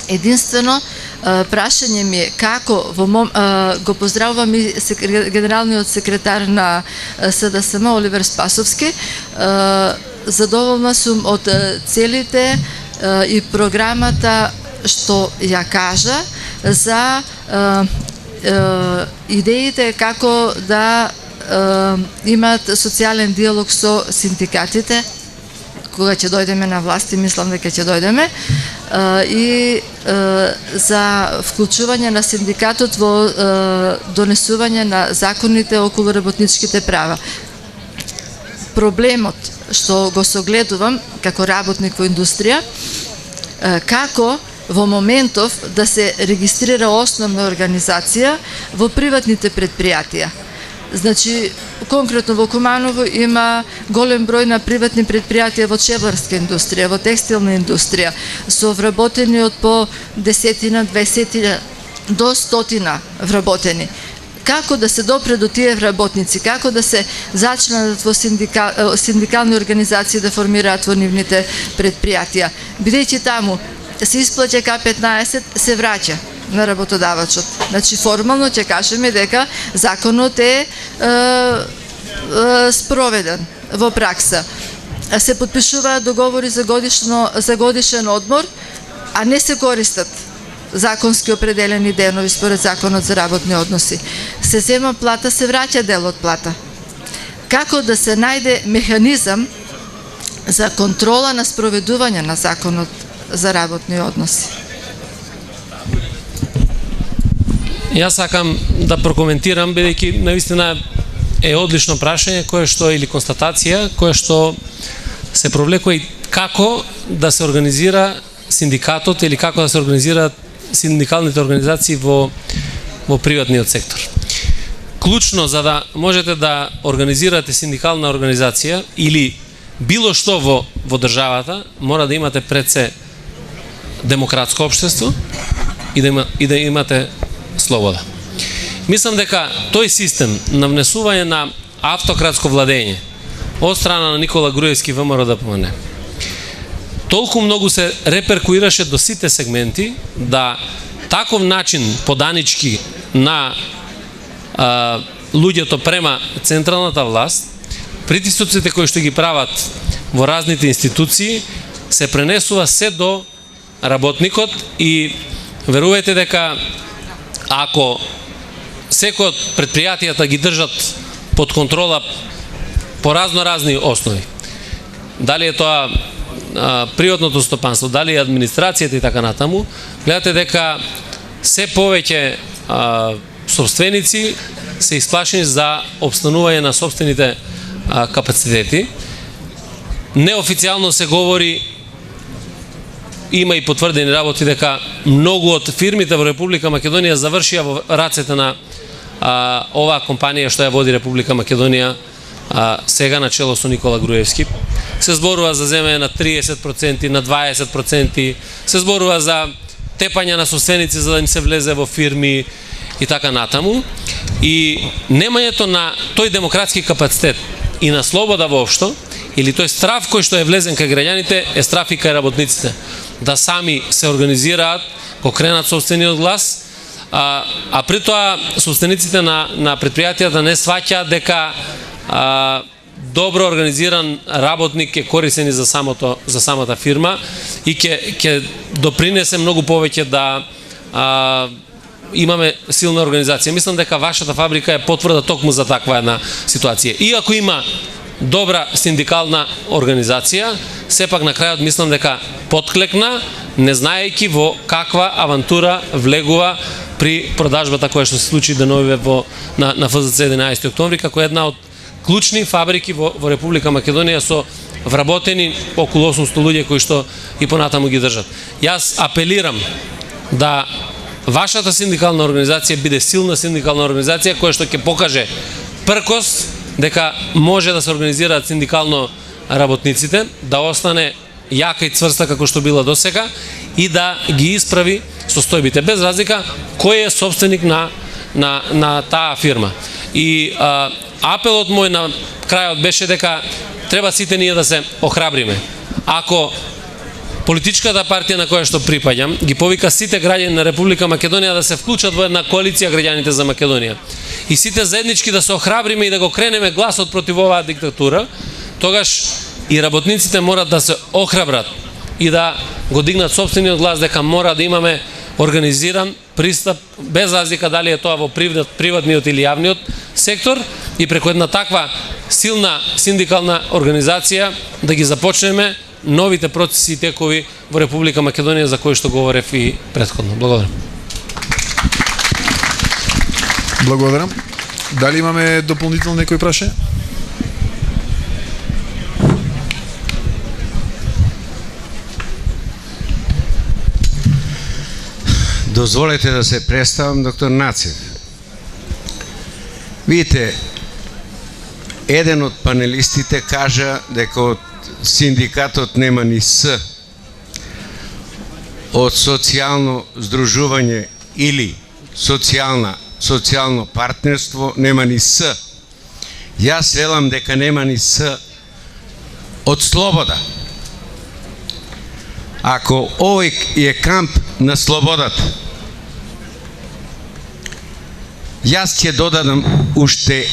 Единствено, прашање ми е како го поздравувам и генералниот секретар на СДСМ Оливер Спасовски. Задоволна сум од целите и програмата што ја кажа за идеите како да имаат социјален диалог со синдикатите кога ќе дојдеме на власт, и мислам дека ќе дојдеме, и за вклучување на синдикатот во донесување на законите околу работничките права. Проблемот што го согледувам како работник во индустрија, како во моментов да се регистрира основна организација во приватните предпријатија. Значи, конкретно во Куманово има голем број на приватни предпријатија во чевларска индустрија, во текстилна индустрија, со вработени од по 10, 20 до 100 вработени. Како да се допре до тие вработници, како да се зачленат во синдикални организации да формираат во нивните предпријатија. Бидејќи таму се исплаќа К15, се враќа на работодавачот. Значи, формално ќе кажеме дека законот е спроведен во пракса. Се подпишуваат договори за годишен одмор, а не се користат законски определени денови според законот за работни односи. Се зема плата, се враќа дел од плата. Како да се најде механизам за контрола на спроведување на законот за работни односи? Јас сакам да прокоментирам, бидејќи наистина е одлично прашање кое што или констатација кое што се провлекува и како да се организира синдикатот или како да се организираат синдикалните организации во приватниот сектор. Клучно за да можете да организирате синдикална организација или било што во државата, мора да имате пред се демократско општество и да имате слобода. Мислам дека тој систем на внесување на автократско владење од страна на Никола Груевски ВМРО ДПМН толку многу се реперкуираше до сите сегменти да таков начин поданички на луѓето према централната власт, притисоците кои што ги прават во разните институции се пренесува се до работникот и верувајте дека ако секој од предпријатијата ги држат под контрола по разни основи, дали е тоа приватното стопанство, дали е администрацијата и така натаму, гледате дека се повеќе собственици се исплашени за обстанување на собствените капацитети. Неофицијално се говори, има и потврдени работи дека многу од фирмите во Република Македонија завршија во рацете на оваа компанија што ја води Република Македонија сега на чело со Никола Груевски. Се зборува за земење на 30%, на 20%, се зборува за тепање на собственици за да им се влезе во фирми и така натаму. И немањето на тој демократски капацитет и на слобода воопшто, или тој страф кој што е влезен кај граѓаните, е страф и кај работниците. Да сами се организираат, го кренат собствениот глас, а при тоа собствениците на предпријатијата не сваќаат дека добро организиран работник е корисен и за самата фирма и ќе допринесе многу повеќе да имаме силна организација. Мислам дека вашата фабрика е потврда токму за таква една ситуација. Иако има добра синдикална организација, сепак на крајот мислам дека потклекна, не знаејќи во каква авантура влегува при продажбата која што се случи деновиве на ФЗЦ 11 октомври, како една од клучни фабрики во Република Македонија со вработени околу 800 луѓе кои што и понатаму ги држат. Јас апелирам да вашата синдикална организација биде силна синдикална организација која што ќе покаже пркос дека може да се организираат синдикално работниците, да остане јака и цврста како што била досега и да ги исправи состојбите без разлика кој е собственик на таа фирма. И апелот мој на крајот беше дека треба сите ние да се охрабриме. Ако политичката партија на која што припаѓам ги повика сите граѓани на Република Македонија да се вклучат во една коалиција граѓаните за Македонија и сите заеднички да се охрабриме и да го кренеме гласот против оваа диктатура, тогаш и работниците морат да се охрабрат и да го дигнат собствениот глас дека мора да имаме организиран пристап без разлика дали е тоа во приватниот или јавниот сектор и преку една таква силна синдикална организација да ги започнеме новите процеси и текови во Република Македонија за кои што говорев и претходно. Благодарам. Благодарам. Дали имаме дополнително некој прашање? Дозволете да се представам доктор Нацев. Видите, еден од панелистите кажа дека од синдикатот нема ни С, од социјално здружување или социјално партнерство нема ни С. Јас велам дека нема ни С од слобода. Ако овој е камп на слободата, јас ќе додадам уште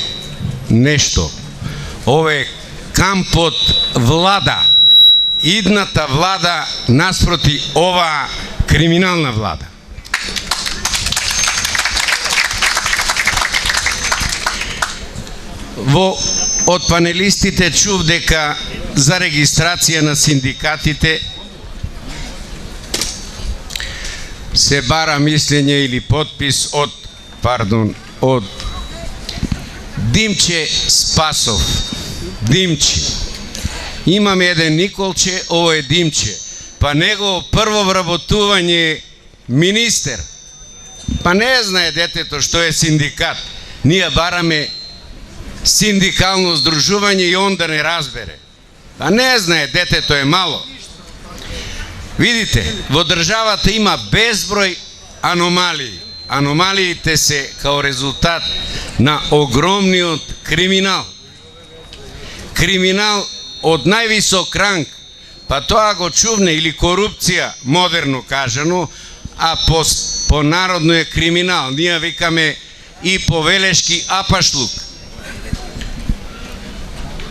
нешто. Ова е кампот влада. Идната влада наспроти оваа криминална влада. Од панелистите чув дека за регистрација на синдикатите се бара мислење или подпис од Димче Спасов. Димче. Имаме еден Николче, ово е Димче. Па негово прво вработување министер. Па не знае детето што е синдикат. Ние бараме синдикално здружување и он да не разбере. Па не знае, детето е мало. Видите, во државата има безброј аномалии. Аномалиите се као резултат на огромниот криминал. Криминал од највисок ранг, па тоа го чувне, или корупција, модерно кажано, а по народно е криминал. Ние викаме и повелешки апашлук.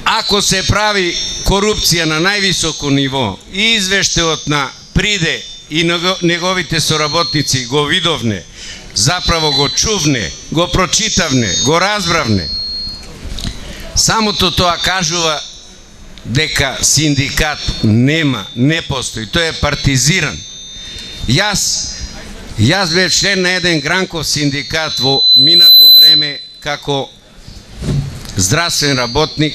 Ако се прави корупција на највисоко ниво и извештајот на Приде и неговите соработници го видовне, заправо го чувне, го прочитавне, го разбравне, самото тоа кажува дека синдикат нема, не постои, тој е партизиран. Јас бев член на еден Гранков синдикат во минато време како здравствен работник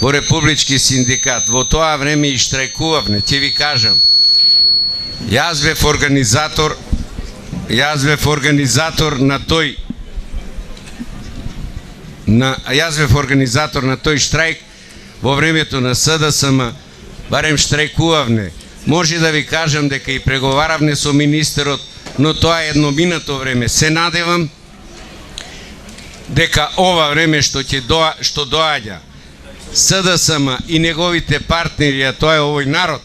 во Републички синдикат. Во тоа време и штрајкувавме, ќе ви кажам. Јас бев организатор на тој штрајк во времето на СДСМ, барем штрајкувавне. Може да ви кажам дека и преговаравне со министерот, но тоа е едноминато време. Се надевам дека ова време што доаѓа СДСМ и неговите партнери, а тоа е овој народ,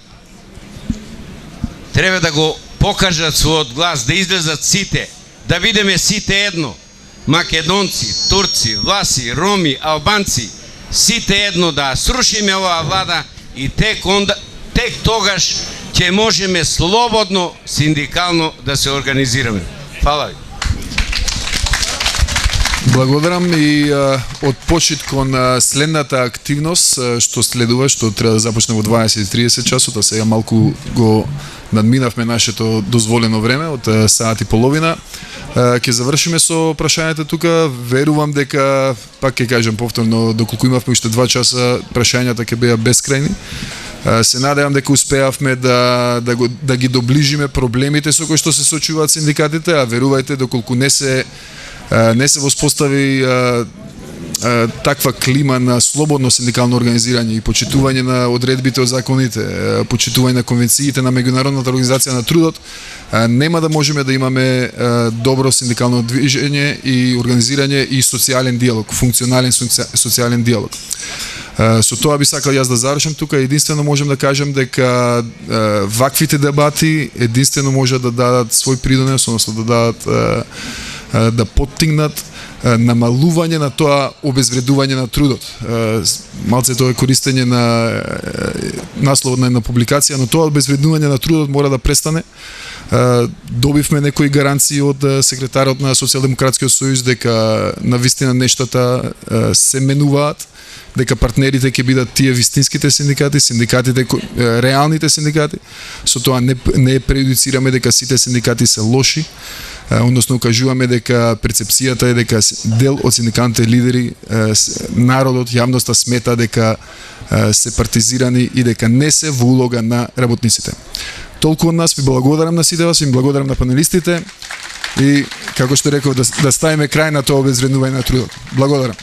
треба да го покажат својот глас, да излезат сите, да видиме сите едно. Македонци, турци, власи, роми, албанци, сите едно да срушиме оваа влада и тек тогаш ќе можеме слободно синдикално да се организираме. Фала ви. Благодарам и од почит кон следната активност што следува, што треба да започне во 20:30 часот, а сега малку го надминавме нашето дозволено време од саат и половина. Ќе завршиме со прашањата тука. Верувам дека, пак ќе кажам повторно, доколку имавме уште 2 часа, прашањата ќе беа бескрајни. Се надевам дека успеавме да ги доближиме проблемите со кои што се соочуваат синдикатите, а верувајте, доколку не се воспостави таква клима на слободно синдикално организирање и почитување на одредбите од законите, почитување на конвенциите на Меѓународната организација на трудот, нема да можеме да имаме добро синдикално движење и организирање и социјален диалог, функционален социјален диалог. Со тоа би сакал јас да завршам тука. Единствено можем да кажам дека ваквите дебати единствено може да дадат свој придонес, односно да дадат да поттигнат намалување на тоа обезвредување на трудот. Малце тоа е користење на насловот на една публикација, но тоа обезвредување на трудот мора да престане. Добивме некои гаранции од секретарот на Социјалдемократскиот сојуз дека навистина нештата се менуваат, дека партнерите ќе бидат тие вистинските синдикати, синдикатите, реалните синдикати. Со тоа не преюдицираме дека сите синдикати се лоши, односно кажуваме дека перцепцијата е дека дел од синдикалните лидери, народот, јавноста смета дека се партизирани и дека не се во улога на работниците. Толку од нас, ви благодарам на сите вас, ви благодарам на панелистите и, како што реков, да ставиме крај на тоа обезвредување на трудот. Благодарам.